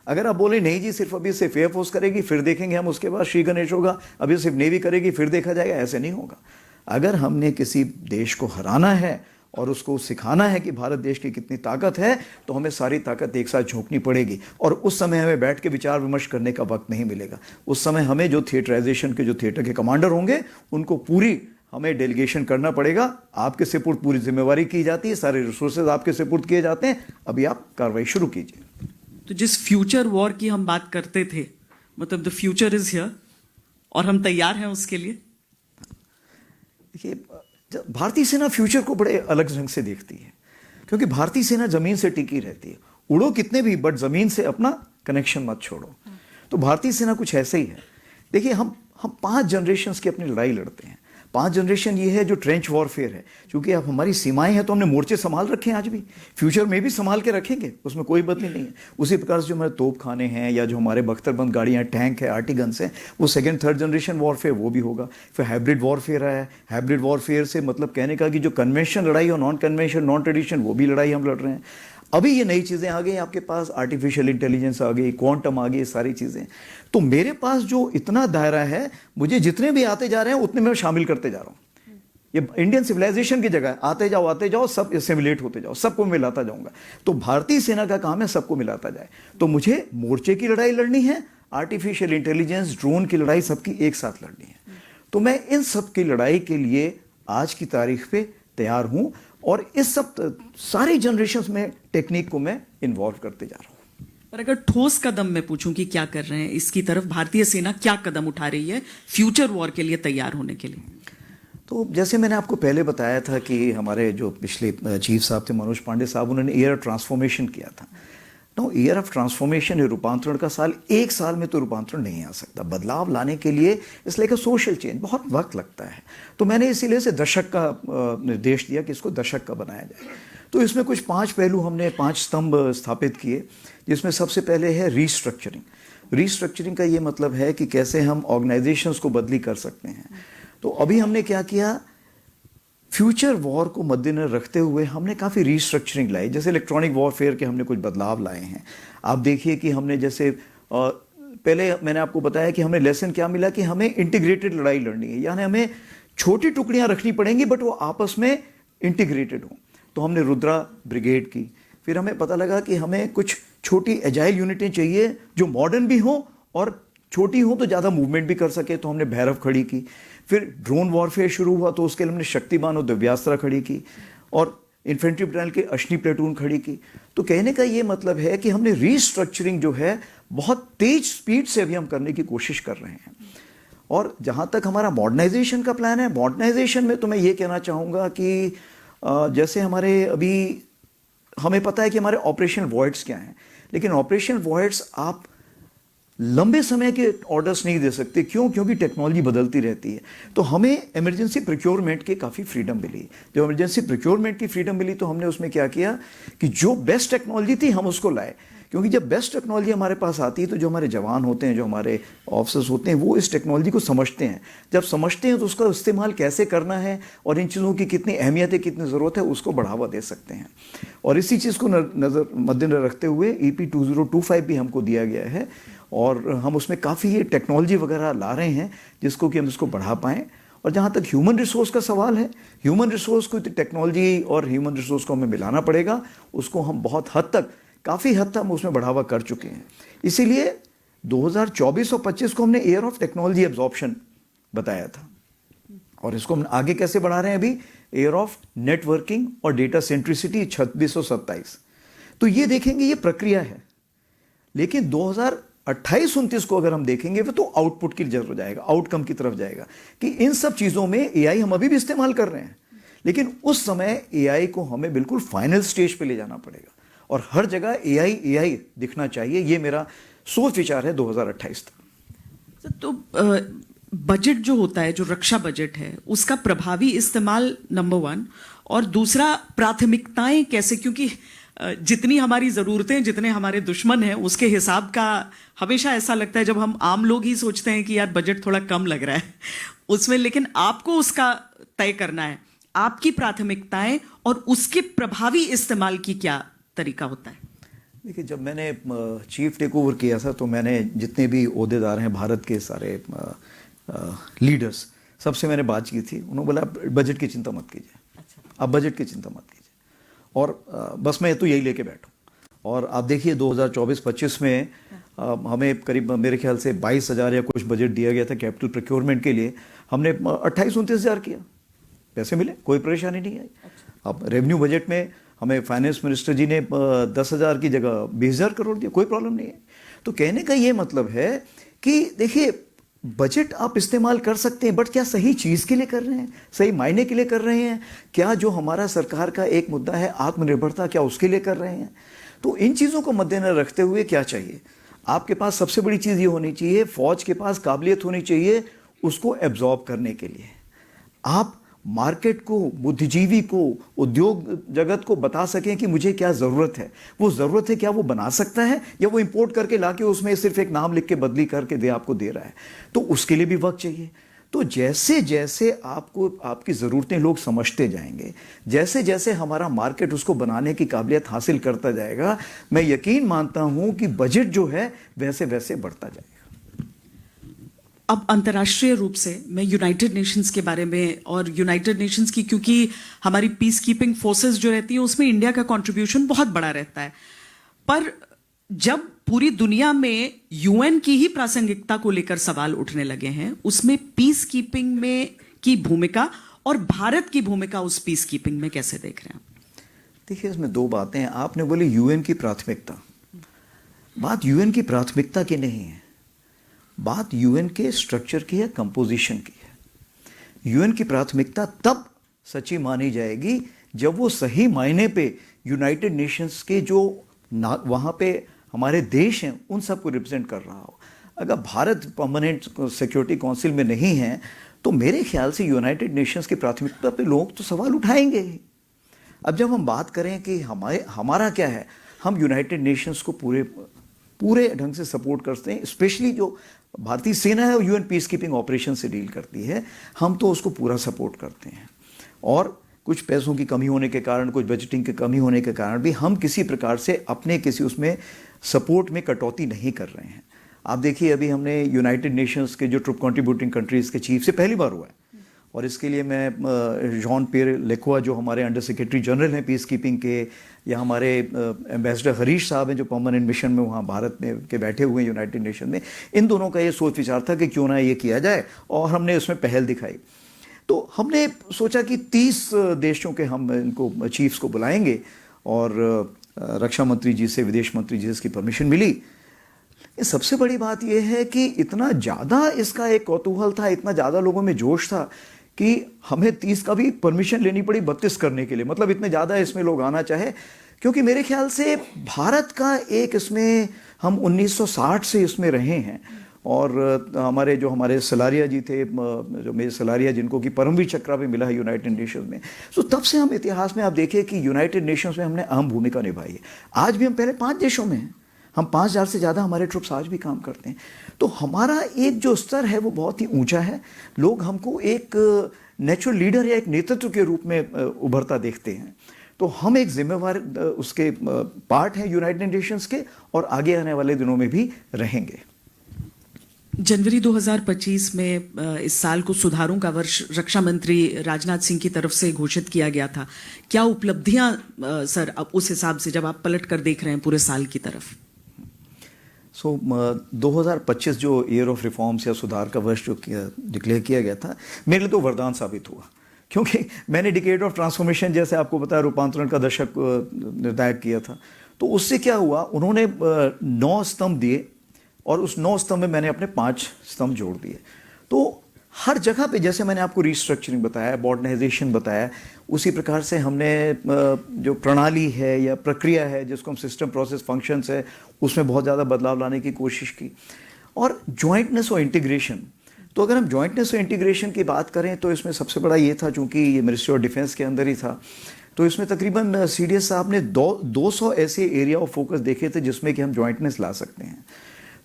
Speaker 1: अगर आप बोले नहीं जी सिर्फ अभी सिर्फ एयरफोर्स करेगी, फिर देखेंगे हम, उसके बाद श्री गणेश होगा, अभी सिर्फ नेवी करेगी, फिर देखा जाएगा, ऐसे नहीं होगा। अगर हमने किसी देश को हराना है और उसको सिखाना है कि भारत देश की कितनी ताकत है, तो हमें सारी ताकत एक साथ झोंकनी पड़ेगी। और उस समय हमें बैठ के विचार विमर्श करने का वक्त नहीं मिलेगा। उस समय हमें जो थिएटराइजेशन के जो थिएटर के कमांडर होंगे उनको पूरी हमें डेलीगेशन करना पड़ेगा। आपके सुपुर्द पूरी जिम्मेवारी की जाती है, सारे रिसोर्सेज आपके सुपुर्द किए जाते हैं, अभी आप कार्रवाई शुरू कीजिए।
Speaker 2: तो जिस फ्यूचर वॉर की हम बात करते थे, मतलब द फ्यूचर इज हियर, और हम तैयार हैं उसके लिए?
Speaker 1: देखिए, भारतीय सेना फ्यूचर को बड़े अलग ढंग से देखती है, क्योंकि भारतीय सेना जमीन से टिकी रहती है। उड़ो कितने भी, बट जमीन से अपना कनेक्शन मत छोड़ो। तो भारतीय सेना कुछ ऐसे ही है। देखिए, हम 5 जनरेशन्स की अपनी लड़ाई लड़ते हैं। 5 जनरेशन ये है जो ट्रेंच वॉरफेयर है। क्योंकि अब हमारी सीमाएं हैं तो हमने मोर्चे संभाल रखे हैं, आज भी फ्यूचर में भी संभाल के रखेंगे, उसमें कोई बदली नहीं है। उसी प्रकार से जो हमारे तोप खाने हैं या जो हमारे बख्तरबंद गाड़ियां, टैंक है, आर्टी गन्स हैं, वो सेकंड थर्ड जनरेशन वॉरफेयर वो भी होगा। फिर हाइब्रिड वॉरफेयर है। हाइब्रिड वॉरफेयर से मतलब कहने का कि जो कन्वेंशन लड़ाई और नॉन कन्वेंशन, नॉन ट्रेडिशन, वो भी लड़ाई हम लड़ रहे हैं। अभी ये नई चीज़ें आ गई आपके पास, आर्टिफिशियल इंटेलिजेंस आ गई, क्वांटम आ गई, सारी चीज़ें। तो मेरे पास जो इतना दायरा है, मुझे जितने भी आते जा रहे हैं उतने में शामिल करते जा रहा हूँ। ये इंडियन सिविलाइजेशन की जगह, आते जाओ, सब एसिमिलेट होते जाओ, सबको मिलाता जाऊंगा। तो भारतीय सेना का काम है सबको मिलाता जाए। तो मुझे मोर्चे की लड़ाई लड़नी है, आर्टिफिशियल इंटेलिजेंस, ड्रोन की लड़ाई सबकी एक साथ लड़नी है। तो मैं इन सब की लड़ाई के लिए आज की तारीख पे तैयार हूं, और इस सब सारी जनरेशन्स में टेक्निक को मैं इन्वॉल्व करते जा रहा हूं।
Speaker 2: पर अगर ठोस कदम मैं पूछूं कि क्या कर रहे हैं इसकी तरफ भारतीय सेना, क्या कदम उठा रही है फ्यूचर वॉर के लिए तैयार होने के लिए?
Speaker 1: तो जैसे मैंने आपको पहले बताया था कि हमारे जो पिछले चीफ साहब थे, मनोज पांडे साहब, उन्होंने ईयर ऑफ ट्रांसफॉर्मेशन किया था। नो, ईयर ऑफ ट्रांसफॉर्मेशन, रूपांतरण का साल, एक साल में तो रूपांतरण नहीं आ सकता। बदलाव लाने के लिए it's like a social change, बहुत वक्त लगता है। तो मैंने इसीलिए से दशक का निर्देश दिया कि इसको दशक का बनाया जाए। तो इसमें कुछ 5 पहलू हमने, 5 स्तंभ स्थापित किए, जिसमें सबसे पहले है रीस्ट्रक्चरिंग। रीस्ट्रक्चरिंग का ये मतलब है कि कैसे हम ऑर्गेनाइजेशंस को बदली कर सकते हैं। तो अभी हमने क्या किया, फ्यूचर वॉर को मद्देनजर रखते हुए हमने काफ़ी रीस्ट्रक्चरिंग लाई। जैसे इलेक्ट्रॉनिक वॉरफेयर के हमने कुछ बदलाव लाए हैं। आप देखिए कि हमने जैसे पहले मैंने आपको बताया कि हमें लेसन क्या मिला कि हमें इंटीग्रेटेड लड़ाई लड़नी है, यानी हमें छोटी टुकड़ियां रखनी पड़ेंगी बट वो आपस में इंटीग्रेटेड हों। तो हमने रुद्रा ब्रिगेड की। फिर हमें पता लगा कि हमें कुछ छोटी एजाइल यूनिटें चाहिए जो मॉडर्न भी हों और छोटी हों तो ज़्यादा मूवमेंट भी कर सके, तो हमने भैरव खड़ी की। फिर ड्रोन वॉरफेयर शुरू हुआ तो उसके लिए हमने शक्तिमान और दिव्यास्त्रा खड़ी की, और इन्फेंट्री बटालियन के अश्नी प्लेटून खड़ी की। तो कहने का ये मतलब है कि हमने रीस्ट्रक्चरिंग जो है बहुत तेज स्पीड से अभी हम करने की कोशिश कर रहे हैं। और जहाँ तक हमारा मॉडर्नाइजेशन का प्लान है, मॉडर्नाइजेशन में तो मैं ये कहना चाहूँगा कि जैसे हमारे अभी हमें पता है कि हमारे ऑपरेशनल वॉइड्स क्या हैं, लेकिन ऑपरेशनल वॉइड्स आप लंबे समय के ऑर्डर्स नहीं दे सकते। क्यों? क्योंकि टेक्नोलॉजी बदलती रहती है। तो हमें इमरजेंसी प्रोक्योरमेंट की काफ़ी फ्रीडम मिली। जब इमरजेंसी प्रोक्योरमेंट की फ्रीडम मिली तो हमने उसमें क्या किया कि जो बेस्ट टेक्नोलॉजी थी हम उसको लाए। क्योंकि जब बेस्ट टेक्नोलॉजी हमारे पास आती है तो जो हमारे जवान होते हैं, जो हमारे ऑफिसर्स होते हैं, वो इस टेक्नोलॉजी को समझते हैं। जब समझते हैं तो उसका इस्तेमाल कैसे करना है और इन चीज़ों की कितनी अहमियत है, कितनी ज़रूरत है, उसको बढ़ावा दे सकते हैं। और इसी चीज़ को मद्देनजर रखते हुए EP 2025 भी हमको दिया गया है, और हम उसमें काफ़ी ये टेक्नोलॉजी वगैरह ला रहे हैं जिसको कि हम इसको बढ़ा पाएँ। और जहाँ तक ह्यूमन रिसोर्स का सवाल है, ह्यूमन रिसोर्स को टेक्नोलॉजी और ह्यूमन रिसोर्स को हमें मिलाना पड़ेगा। उसको हम बहुत हद तक, काफ़ी हद तक हम उसमें बढ़ावा कर चुके हैं। इसीलिए 2024 और 25 को हमने ईयर ऑफ टेक्नोलॉजी एब्जॉर्प्शन बताया था, और इसको हम आगे कैसे बढ़ा रहे हैं अभी, ईयर ऑफ नेटवर्किंग और डेटा सेंट्रिसिटी 26 और 27। तो ये देखेंगे, ये प्रक्रिया है। लेकिन 2028-29 को अगर हम देखेंगे तो आउटपुट की तरफ जाएगा, आउटकम की तरफ जाएगा कि इन सब चीज़ों में एआई हम अभी भी इस्तेमाल कर रहे हैं, लेकिन उस समय एआई को हमें बिल्कुल फाइनल स्टेज पे ले जाना पड़ेगा और हर जगह एआई दिखना चाहिए। ये मेरा सोच विचार है 2028 तक।
Speaker 2: तो बजट जो होता है, जो रक्षा बजट है, उसका प्रभावी इस्तेमाल नंबर 1, और दूसरा प्राथमिकताएं कैसे, क्योंकि जितनी हमारी जरूरतें, जितने हमारे दुश्मन हैं, उसके हिसाब का हमेशा ऐसा लगता है जब हम आम लोग ही सोचते हैं कि यार बजट थोड़ा कम लग रहा है उसमें, लेकिन आपको उसका तय करना है, आपकी प्राथमिकताएं और उसके प्रभावी इस्तेमाल की क्या तरीका होता है?
Speaker 1: देखिए, जब मैंने चीफ टेक ओवर किया था तो मैंने जितने भी ओहदेदार हैं भारत के सारे लीडर्स, सबसे मैंने बात की थी। उन्होंने बोला बजट की चिंता मत कीजिए, आप बजट की चिंता मत कीजिए, और बस मैं तो यही लेके बैठूं। और आप देखिए 2024-25 में हमें करीब मेरे ख्याल से 22,000 या कुछ बजट दिया गया था कैपिटल प्रोक्योरमेंट के लिए। हमने 28-29 किया, पैसे मिले, कोई परेशानी नहीं आई। अब रेवेन्यू बजट में हमें फाइनेंस मिनिस्टर जी ने 10,000 की जगह 20,000 करोड़ दिया, कोई प्रॉब्लम नहीं है। तो कहने का ये मतलब है कि देखिए, बजट आप इस्तेमाल कर सकते हैं, बट क्या सही चीज़ के लिए कर रहे हैं, सही मायने के लिए कर रहे हैं? क्या जो हमारा सरकार का एक मुद्दा है आत्मनिर्भरता, क्या उसके लिए कर रहे हैं? तो इन चीज़ों को मद्देनजर रखते हुए क्या चाहिए, आपके पास सबसे बड़ी चीज़ ये होनी चाहिए, फौज के पास काबिलियत होनी चाहिए उसको एब्जॉर्ब करने के लिए। आप मार्केट को, बुद्धिजीवी को, उद्योग जगत को बता सकें कि मुझे क्या ज़रूरत है, वो ज़रूरत है क्या वो बना सकता है, या वो इंपोर्ट करके लाके उसमें सिर्फ एक नाम लिख के बदली करके आपको दे रहा है। तो उसके लिए भी वक्त चाहिए। तो जैसे जैसे आपको आपकी ज़रूरतें लोग समझते जाएंगे, जैसे जैसे हमारा मार्केट उसको बनाने की काबिलियत हासिल करता जाएगा, मैं यकीन मानता हूँ कि बजट जो है वैसे वैसे बढ़ता जाएगा।
Speaker 2: अब अंतर्राष्ट्रीय रूप से मैं यूनाइटेड नेशंस के बारे में, और यूनाइटेड नेशंस की, क्योंकि हमारी पीस कीपिंग फोर्सेस जो रहती हैं उसमें इंडिया का कंट्रीब्यूशन बहुत बड़ा रहता है, पर जब पूरी दुनिया में यूएन की ही प्रासंगिकता को लेकर सवाल उठने लगे हैं, उसमें पीस कीपिंग में की भूमिका और भारत की भूमिका उस पीस कीपिंग में कैसे देख रहे हैं?
Speaker 1: देखिए, इसमें दो बातें हैं। आपने बोली यूएन की प्राथमिकता, बात यूएन की प्राथमिकता की नहीं है, बात यूएन के स्ट्रक्चर की है, कंपोजिशन की है। यूएन की प्राथमिकता तब सच्ची मानी जाएगी जब वो सही मायने पे यूनाइटेड नेशंस के जो वहाँ पे हमारे देश हैं उन सबको रिप्रेजेंट कर रहा हो। अगर भारत परमानेंट सिक्योरिटी काउंसिल में नहीं है तो मेरे ख्याल से यूनाइटेड नेशंस की प्राथमिकता पे लोग तो सवाल उठाएंगे ही। अब जब हम बात करें कि हमारा क्या है, हम यूनाइटेड नेशंस को पूरे ढंग से सपोर्ट करते हैं, स्पेशली जो भारतीय सेना है और यूएन पीस कीपिंग ऑपरेशन से डील करती है, हम तो उसको पूरा सपोर्ट करते हैं। और कुछ पैसों की कमी होने के कारण, कुछ बजटिंग की कमी होने के कारण भी हम किसी प्रकार से अपने किसी उसमें सपोर्ट में कटौती नहीं कर रहे हैं। आप देखिए, अभी हमने यूनाइटेड नेशंस के जो ट्रुप कंट्रीब्यूटिंग कंट्रीज़ के चीफ से पहली बार हुआ है, और इसके लिए मैं जॉन पियर लेक्वा जो हमारे अंडर सेक्रेटरी जनरल हैं पीस कीपिंग के, या हमारे एम्बेसडर हरीश साहब हैं जो परमानेंट मिशन में वहाँ भारत में के बैठे हुए हैं यूनाइटेड नेशन में, इन दोनों का ये सोच विचार था कि क्यों ना ये किया जाए, और हमने उसमें पहल दिखाई। तो हमने सोचा कि 30 देशों के हम इनको चीफ्स को बुलाएंगे, और रक्षा मंत्री जी से, विदेश मंत्री जी से इसकी परमिशन मिली। सबसे बड़ी बात यह है कि इतना ज़्यादा इसका एक कौतूहल था, इतना ज़्यादा लोगों में जोश था कि हमें 30 का भी परमिशन लेनी पड़ी 32 करने के लिए। मतलब इतने ज़्यादा इसमें लोग आना चाहे, क्योंकि मेरे ख्याल से भारत का एक इसमें, हम 1960 से इसमें रहे हैं, और हमारे सलारिया जी थे, जो मेरे सलारिया, जिनको कि परमवीर चक्र भी मिला है यूनाइटेड नेशंस में। तो तब से हम इतिहास में आप देखें कि यूनाइटेड नेशंस में हमने अहम भूमिका निभाई है। आज भी हम पहले 5 देशों में हैं, हम 5,000 से ज़्यादा हमारे ट्रुप्स आज भी काम करते हैं। तो हमारा एक जो स्तर है वो बहुत ही ऊंचा है। लोग हमको एक नेचुरल लीडर या एक नेतृत्व के रूप में उभरता देखते हैं। तो हम एक जिम्मेवार उसके पार्ट हैं यूनाइटेड नेशंस के, और आगे आने वाले दिनों में भी रहेंगे।
Speaker 2: जनवरी 2025 में इस साल को सुधारों का वर्ष रक्षा मंत्री राजनाथ सिंह की तरफ से घोषित किया गया था। क्या उपलब्धियां सर अब उस हिसाब से जब आप पलट कर देख रहे हैं पूरे साल की तरफ?
Speaker 1: 2025 जो ईयर ऑफ रिफॉर्म्स या सुधार का वर्ष जो डिक्लेयर किया गया था, मेरे लिए तो वरदान साबित हुआ, क्योंकि मैंने डिकेड ऑफ ट्रांसफॉर्मेशन, जैसे आपको पता है, रूपांतरण का दशक निर्धारित किया था। तो उससे क्या हुआ, उन्होंने 9 स्तंभ दिए और उस 9 स्तंभ में मैंने अपने 5 स्तंभ जोड़ दिए। तो हर जगह पे जैसे मैंने आपको रिस्ट्रक्चरिंग बताया, मॉडर्नाइजेशन बताया, उसी प्रकार से हमने जो प्रणाली है या प्रक्रिया है जिसको हम सिस्टम प्रोसेस फंक्शंस है उसमें बहुत ज़्यादा बदलाव लाने की कोशिश की। और जॉइंटनेस और इंटीग्रेशन, तो अगर हम जॉइंटनेस और इंटीग्रेशन की बात करें तो इसमें सबसे बड़ा ये था, चूंकि ये मिनिस्ट्री ऑफ डिफेंस के अंदर ही था, तो इसमें तकरीबन सीडीएस साहब ने 200 ऐसे एरिया ऑफ फोकस देखे थे जिसमें कि हम जॉइंटनेस ला सकते हैं।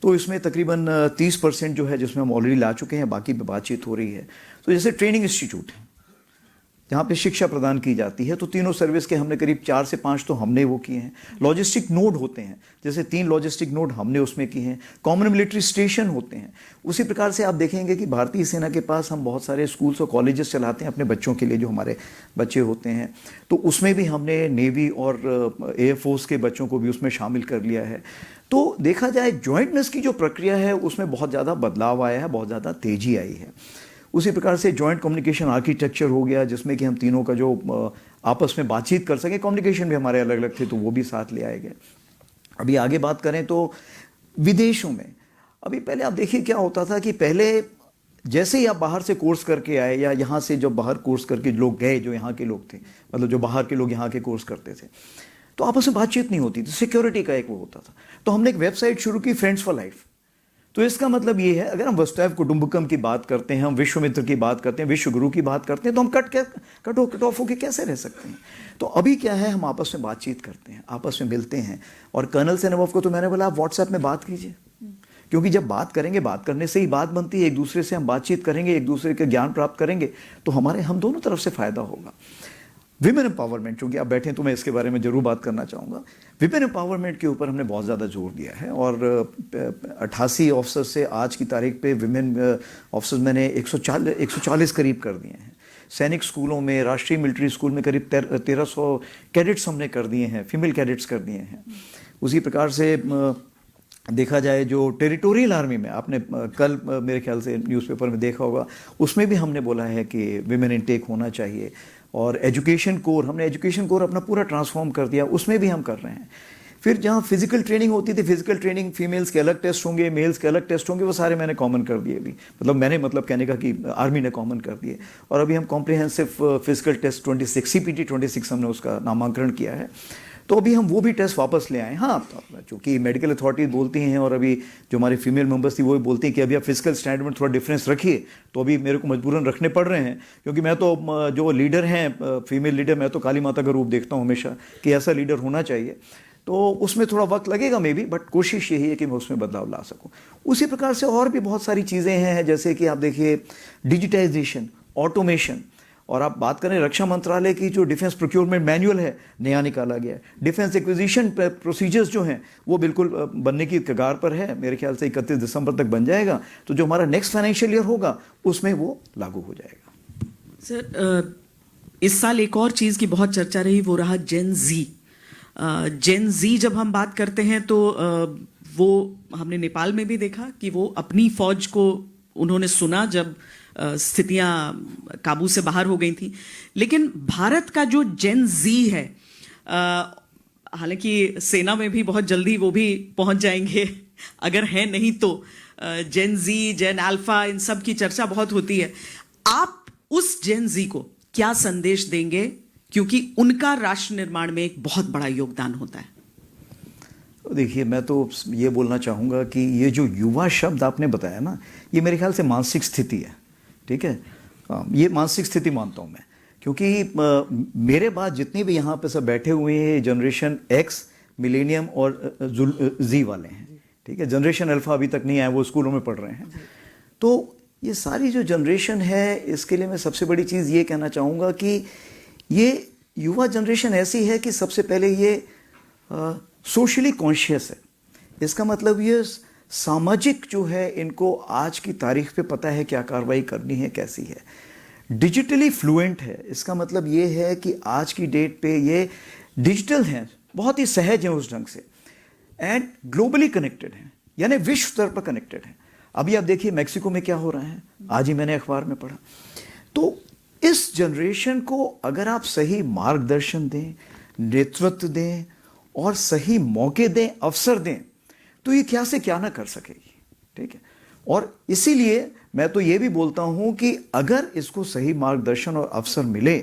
Speaker 1: तो इसमें तकरीबन 30% जो है जिसमें हम ऑलरेडी ला चुके हैं, बाकी पे बातचीत हो रही है। तो जैसे ट्रेनिंग इंस्टीट्यूट है जहाँ पे शिक्षा प्रदान की जाती है, तो तीनों सर्विस के हमने करीब 4 से 5 तो हमने वो किए हैं। लॉजिस्टिक नोड होते हैं, जैसे 3 लॉजिस्टिक नोड हमने उसमें किए हैं। कॉमन मिलिट्री स्टेशन होते हैं। उसी प्रकार से आप देखेंगे कि भारतीय सेना के पास हम बहुत सारे स्कूल्स और कॉलेजेस चलाते हैं अपने बच्चों के लिए, जो हमारे बच्चे होते हैं, तो उसमें भी हमने नेवी और एयरफोर्स के बच्चों को भी उसमें शामिल कर लिया है। तो देखा जाए जॉइंटनेस की जो प्रक्रिया है उसमें बहुत ज़्यादा बदलाव आया है, बहुत ज़्यादा तेजी आई है। उसी प्रकार से जॉइंट कम्युनिकेशन आर्किटेक्चर हो गया जिसमें कि हम तीनों का जो आपस में बातचीत कर सकें, कम्युनिकेशन भी हमारे अलग अलग थे तो वो भी साथ ले आए गए। अभी आगे बात करें तो विदेशों में, अभी पहले आप देखिए क्या होता था कि पहले जैसे ही आप बाहर से कोर्स करके आए या यहाँ से जब बाहर कोर्स करके लोग गए, जो यहाँ के लोग थे, मतलब जो बाहर के लोग यहाँ के कोर्स करते थे, तो आपस में बातचीत नहीं होती थी, सिक्योरिटी का एक वो होता था। तो हमने एक वेबसाइट शुरू की, फ्रेंड्स फॉर लाइफ। तो इसका मतलब ये है, अगर हम वसुधैव कुटुंबकम की बात करते हैं, हम विश्वामित्र की बात करते हैं, विश्व गुरु की बात करते हैं, तो हम कट ऑफ होकर कैसे रह सकते हैं। तो अभी क्या है, हम आपस में बातचीत करते हैं, आपस में मिलते हैं। और कर्नल सेनेगोव को तो मैंने बोला आप व्हाट्सएप में बात कीजिए, क्योंकि जब बात करेंगे, बात करने से ही बात बनती है। एक दूसरे से हम बातचीत करेंगे, एक दूसरे के ज्ञान प्राप्त करेंगे, तो हम दोनों तरफ से फायदा होगा। विमेन एम्पावरमेंट, चूंकि आप बैठे हैं तो मैं इसके बारे में जरूर बात करना चाहूँगा। विमेन एम्पावरमेंट के ऊपर हमने बहुत ज़्यादा जोर दिया है और 88 ऑफिसर से आज की तारीख पे विमेन ऑफिसर्स मैंने 140 करीब कर दिए हैं। सैनिक स्कूलों में, राष्ट्रीय मिलिट्री स्कूल में करीब 1300 कैडेट्स हमने कर दिए हैं, फीमेल कैडेट्स कर दिए हैं। उसी प्रकार से देखा जाए जो टेरिटोरियल आर्मी में, आपने कल मेरे ख्याल से न्यूज़पेपर में देखा होगा, उसमें भी हमने बोला है कि विमेन इनटेक होना चाहिए। और एजुकेशन कोर, हमने एजुकेशन कोर अपना पूरा ट्रांसफॉर्म कर दिया, उसमें भी हम कर रहे हैं। फिर जहाँ फिजिकल ट्रेनिंग होती थी, फिजिकल ट्रेनिंग फीमेल्स के अलग टेस्ट होंगे, मेल्स के अलग टेस्ट होंगे, वो सारे मैंने कॉमन कर दिए अभी। मतलब कहने का कि आर्मी ने कॉमन कर दिए। और अभी हम कॉम्प्रिहेंसिव फिजिकल टेस्ट 26 CPT 26 हमने उसका नामांकन किया है। तो अभी हम वो भी टेस्ट वापस ले आए। हाँ, चूँकि मेडिकल अथॉरिटी बोलती हैं और अभी जो हमारी फीमेल मेंबर्स थी वो भी बोलती हैं कि अभी आप फिजिकल स्टैंडर्ड में थोड़ा डिफरेंस रखिए, तो अभी मेरे को मजबूरन रखने पड़ रहे हैं, क्योंकि मैं तो जो लीडर हैं, फीमेल लीडर, मैं तो काली माता का रूप देखता हूँ हमेशा कि ऐसा लीडर होना चाहिए। तो उसमें थोड़ा वक्त लगेगा मे बी, बट कोशिश यही है कि मैं उसमें बदलाव ला सकूँ। उसी प्रकार से और भी बहुत सारी चीज़ें हैं, जैसे कि आप देखिए डिजिटाइजेशन, ऑटोमेशन। और आप बात करें रक्षा मंत्रालय की, जो डिफेंस प्रोक्योरमेंट मैनुअल है नया निकाला गया है। डिफेंस एक्विजिशन प्रोसीजर्स जो हैं वो बिल्कुल बनने की कगार पर है, मेरे ख्याल से 31 दिसंबर तक बन जाएगा। तो जो हमारा नेक्स्ट फाइनेंशियल ईयर होगा उसमें वो लागू हो जाएगा।
Speaker 2: सर, इस साल एक और चीज़ की बहुत चर्चा रही, वो रहा जेन जी। जब हम बात करते हैं तो वो हमने नेपाल में भी देखा कि वो अपनी फौज को उन्होंने सुना जब स्थितियां काबू से बाहर हो गई थी। लेकिन भारत का जो जेन जी है, हालांकि सेना में भी बहुत जल्दी वो भी पहुंच जाएंगे, अगर है नहीं तो जेन जी, जेन अल्फा, इन सब की चर्चा बहुत होती है। आप उस जेन जी को क्या संदेश देंगे, क्योंकि उनका राष्ट्र निर्माण में एक बहुत बड़ा योगदान होता है?
Speaker 1: देखिए, मैं तो ये बोलना चाहूँगा कि ये जो युवा शब्द आपने बताया ना, ये मेरे ख्याल से मानसिक स्थिति है। ठीक है, ये मानसिक स्थिति मानता हूँ मैं, क्योंकि मेरे बाद जितने भी यहाँ पे सब बैठे हुए हैं जनरेशन एक्स, मिलेनियम और जी वाले हैं। ठीक है, जनरेशन अल्फा अभी तक नहीं आया, वो स्कूलों में पढ़ रहे हैं। तो ये सारी जो जनरेशन है, इसके लिए मैं सबसे बड़ी चीज़ ये कहना चाहूँगा कि ये युवा जनरेशन ऐसी है कि सबसे पहले ये सोशली कॉन्शियस है। इसका मतलब ये सामाजिक जो है, इनको आज की तारीख पे पता है क्या कार्रवाई करनी है, कैसी है। डिजिटली फ्लुएंट है, इसका मतलब ये है कि आज की डेट पे ये डिजिटल हैं, बहुत ही सहज हैं उस ढंग से, एंड ग्लोबली कनेक्टेड हैं, यानी विश्व स्तर पर कनेक्टेड हैं। अभी आप देखिए मैक्सिको में क्या हो रहा है, आज ही मैंने अखबार में पढ़ा। तो इस जनरेशन को अगर आप सही मार्गदर्शन दें, नेतृत्व दें और सही मौके दें, अवसर दें, तो ये क्या से क्या ना कर सकेगी। ठीक है, और इसीलिए मैं तो ये भी बोलता हूं कि अगर इसको सही मार्गदर्शन और अवसर मिले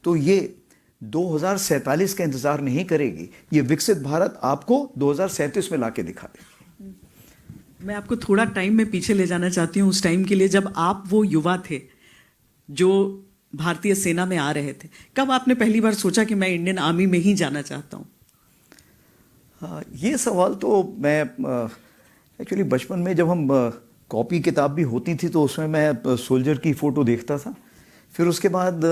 Speaker 1: तो ये 2047 का इंतजार नहीं करेगी, ये विकसित भारत आपको 2037 में लाके दिखा देगी।
Speaker 2: मैं आपको थोड़ा टाइम में पीछे ले जाना चाहती हूँ, उस टाइम के लिए जब आप वो युवा थे जो भारतीय सेना में आ रहे थे। कब आपने पहली बार सोचा कि मैं इंडियन आर्मी में ही जाना चाहता हूँ?
Speaker 1: ये सवाल तो मैं एक्चुअली बचपन में जब हम कॉपी किताब भी होती थी तो उसमें मैं सोल्जर की फ़ोटो देखता था। फिर उसके बाद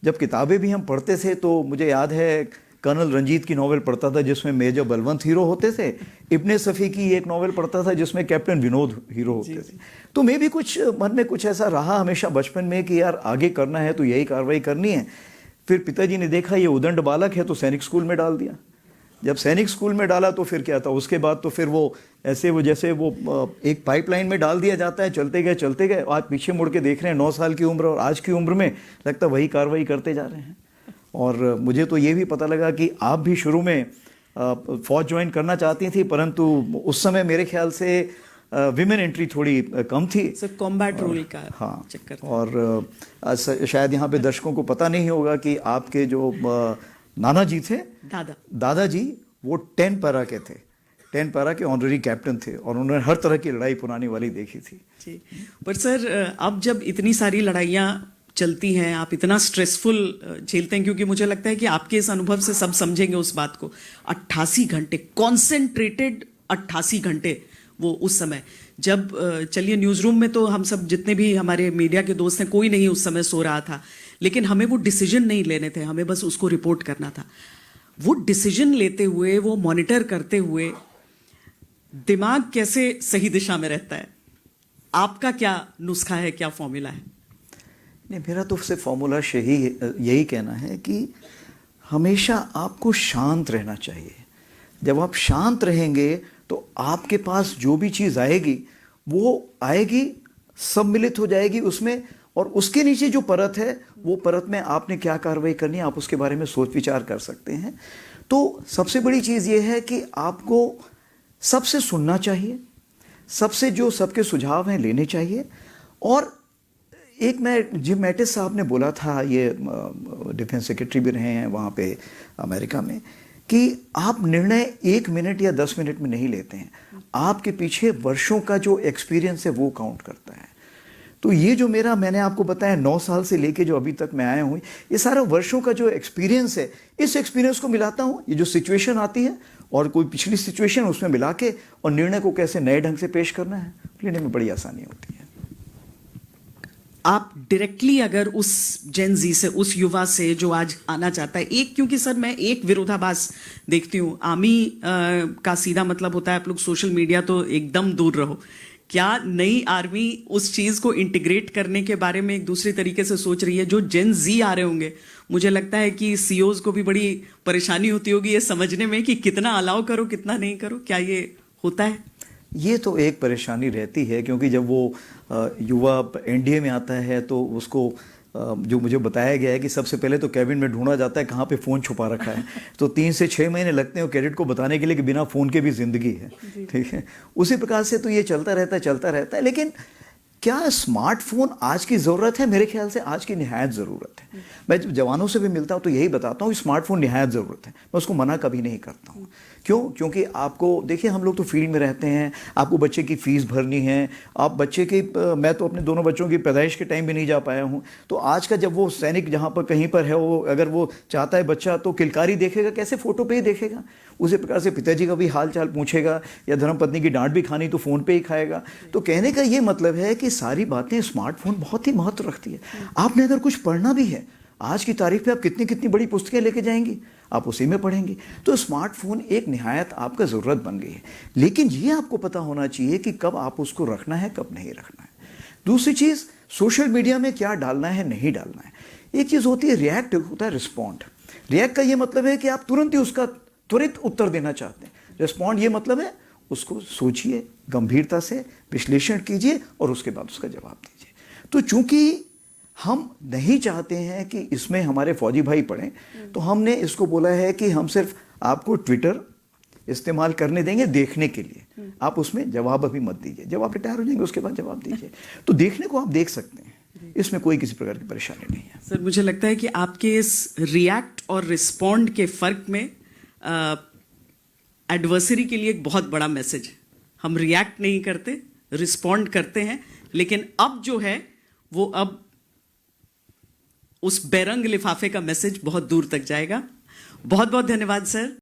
Speaker 1: जब किताबें भी हम पढ़ते थे तो मुझे याद है कर्नल रंजीत की नॉवेल पढ़ता था जिसमें मेजर बलवंत हीरो होते थे, इब्ने सफ़ी की एक नॉवेल पढ़ता था जिसमें कैप्टन विनोद हीरो होते थे। तो मैं भी कुछ मन में कुछ ऐसा रहा हमेशा बचपन में कि यार आगे करना है तो यही कार्रवाई करनी है। फिर पिताजी ने देखा ये उदंड बालक है तो सैनिक स्कूल में डाल दिया। जब सैनिक स्कूल में डाला तो फिर क्या था, उसके बाद तो फिर वो ऐसे वो जैसे वो एक पाइपलाइन में डाल दिया जाता है, चलते गए। आज पीछे मुड़ के देख रहे हैं 9 साल की उम्र और आज की उम्र में लगता वही कार्रवाई करते जा रहे हैं। और मुझे तो ये भी पता लगा कि आप भी शुरू में फौज ज्वाइन करना चाहती थी, परंतु उस समय मेरे ख्याल से विमेन एंट्री थोड़ी कम थी,
Speaker 2: कॉम्बैट रूल का
Speaker 1: हाँ
Speaker 2: चक्कर।
Speaker 1: और शायद यहाँ पे दर्शकों को पता नहीं होगा कि आपके जो नाना जी थे, दादाजी, वो 10 पैरा के थे, 10 पैरा के ऑनररी कैप्टन थे और उन्होंने हर तरह की लड़ाई पुरानी वाली देखी थी।
Speaker 2: जी, पर सर अब जब इतनी सारी लड़ाइयाँ चलती हैं, आप इतना स्ट्रेसफुल झेलते हैं, क्योंकि मुझे लगता है कि आपके इस अनुभव से सब समझेंगे उस बात को। 88 घंटे कॉन्सेंट्रेटेड, 88 घंटे वो उस समय जब चलिए न्यूज़ रूम में तो हम सब जितने भी हमारे मीडिया के दोस्त हैं कोई नहीं उस समय सो रहा था, लेकिन हमें वो डिसीजन नहीं लेने थे, हमें बस उसको रिपोर्ट करना था। वो डिसीजन लेते हुए, वो मॉनिटर करते हुए दिमाग कैसे सही दिशा में रहता है? आपका क्या नुस्खा है, क्या फॉर्मूला है?
Speaker 1: नहीं, मेरा तो सिर्फ फॉर्मूला यही कहना है कि हमेशा आपको शांत रहना चाहिए। जब आप शांत रहेंगे तो आपके पास जो भी चीज़ आएगी वो आएगी, सम्मिलित हो जाएगी उसमें, और उसके नीचे जो परत है वो परत में आपने क्या कार्रवाई करनी है आप उसके बारे में सोच विचार कर सकते हैं। तो सबसे बड़ी चीज़ ये है कि आपको सबसे सुनना चाहिए, सबसे जो सबके सुझाव हैं लेने चाहिए। और एक मैं जिम मैटिस साहब ने बोला था, ये डिफेंस सेक्रेटरी भी रहे हैं वहाँ पे अमेरिका में, कि आप निर्णय 1 मिनट या 10 मिनट में नहीं लेते हैं, आपके पीछे वर्षों का जो एक्सपीरियंस है वो काउंट करता है। तो ये जो मैंने आपको बताया 9 साल से लेके जो अभी तक मैं आया हूँ, ये सारा वर्षों का जो एक्सपीरियंस है, इस एक्सपीरियंस को मिलाता हूँ, ये जो सिचुएशन आती है और कोई पिछली सिचुएशन उसमें मिला के और निर्णय को कैसे नए ढंग से पेश करना है, लेने में बड़ी आसानी होती है।
Speaker 2: आप डायरेक्टली अगर उस जेन जी से, उस युवा से जो आज आना चाहता है, क्योंकि सर मैं एक विरोधाभास देखती हूँ, आर्मी का सीधा मतलब होता है आप लोग सोशल मीडिया तो एकदम दूर रहो। क्या नई आर्मी उस चीज को इंटीग्रेट करने के बारे में एक दूसरी तरीके से सोच रही है? जो जेन जी आ रहे होंगे, मुझे लगता है कि सीईओज को भी बड़ी परेशानी होती होगी ये समझने में कि कितना अलाउ करो कितना नहीं करो। क्या ये होता है?
Speaker 1: ये तो एक परेशानी रहती है, क्योंकि जब वो युवा एनडीए में आता है तो उसको जो मुझे बताया गया है कि सबसे पहले तो कैबिन में ढूंढा जाता है कहाँ पे फ़ोन छुपा रखा है। तो 3 से 6 महीने लगते हैं कैडेट को बताने के लिए कि बिना फ़ोन के भी ज़िंदगी है। ठीक है, उसी प्रकार से तो ये चलता रहता है। लेकिन क्या स्मार्टफोन आज की ज़रूरत है? मेरे ख्याल से आज की निहायत ज़रूरत है। मैं जब जवानों से भी मिलता हूँ तो यही बताता हूँ कि स्मार्टफोन निहायत ज़रूरत है, मैं उसको मना कभी नहीं करता हूँ। क्यों? क्योंकि आपको देखिए, हम लोग तो फील्ड में रहते हैं, आपको बच्चे की फ़ीस भरनी है, आप बच्चे की मैं तो अपने दोनों बच्चों की पैदाइश के टाइम भी नहीं जा पाया हूँ। तो आज का जब वो सैनिक जहाँ पर कहीं पर है, वो अगर वो चाहता है बच्चा तो किलकारी देखेगा कैसे? फ़ोटो पे ही देखेगा। उसी प्रकार से पिताजी का भी हाल चाल पूछेगा, या धर्मपत्नी की डांट भी खानी तो फ़ोन पे ही खाएगा। तो कहने का ये मतलब है कि सारी बातें स्मार्टफोन बहुत ही महत्व रखती है। आपने अगर कुछ पढ़ना भी है, आज की तारीख पे आप कितनी कितनी बड़ी पुस्तकें लेके जाएंगी, आप उसी में पढ़ेंगी। तो स्मार्टफोन एक निहायत आपका ज़रूरत बन गई है, लेकिन ये आपको पता होना चाहिए कि कब आप उसको रखना है, कब नहीं रखना है। दूसरी चीज़, सोशल मीडिया में क्या डालना है, नहीं डालना है। एक चीज़ होती है रिएक्ट, होता है रिस्पॉन्ड। रिएक्ट का ये मतलब है कि आप तुरंत ही उसका त्वरित उत्तर देना चाहते हैं। रिस्पॉन्ड ये मतलब है उसको सोचिए, गंभीरता से विश्लेषण कीजिए और उसके बाद उसका जवाब दीजिए। तो चूंकि हम नहीं चाहते हैं कि इसमें हमारे फौजी भाई पढ़ें, तो हमने इसको बोला है कि हम सिर्फ आपको ट्विटर इस्तेमाल करने देंगे देखने के लिए, आप उसमें जवाब अभी मत दीजिए, जब आप रिटायर हो जाएंगे उसके बाद जवाब दीजिए। तो देखने को आप देख सकते हैं, इसमें कोई किसी प्रकार की परेशानी नहीं है।
Speaker 2: सर मुझे लगता है कि आपके इस रिएक्ट और रिस्पॉन्ड के फर्क में एडवर्सरी के लिए एक बहुत बड़ा मैसेज है। हम रिएक्ट नहीं करते, रिस्पॉन्ड करते हैं, लेकिन अब जो है वो अब उस बेरंग लिफाफे का मैसेज बहुत दूर तक जाएगा। बहुत बहुत धन्यवाद सर।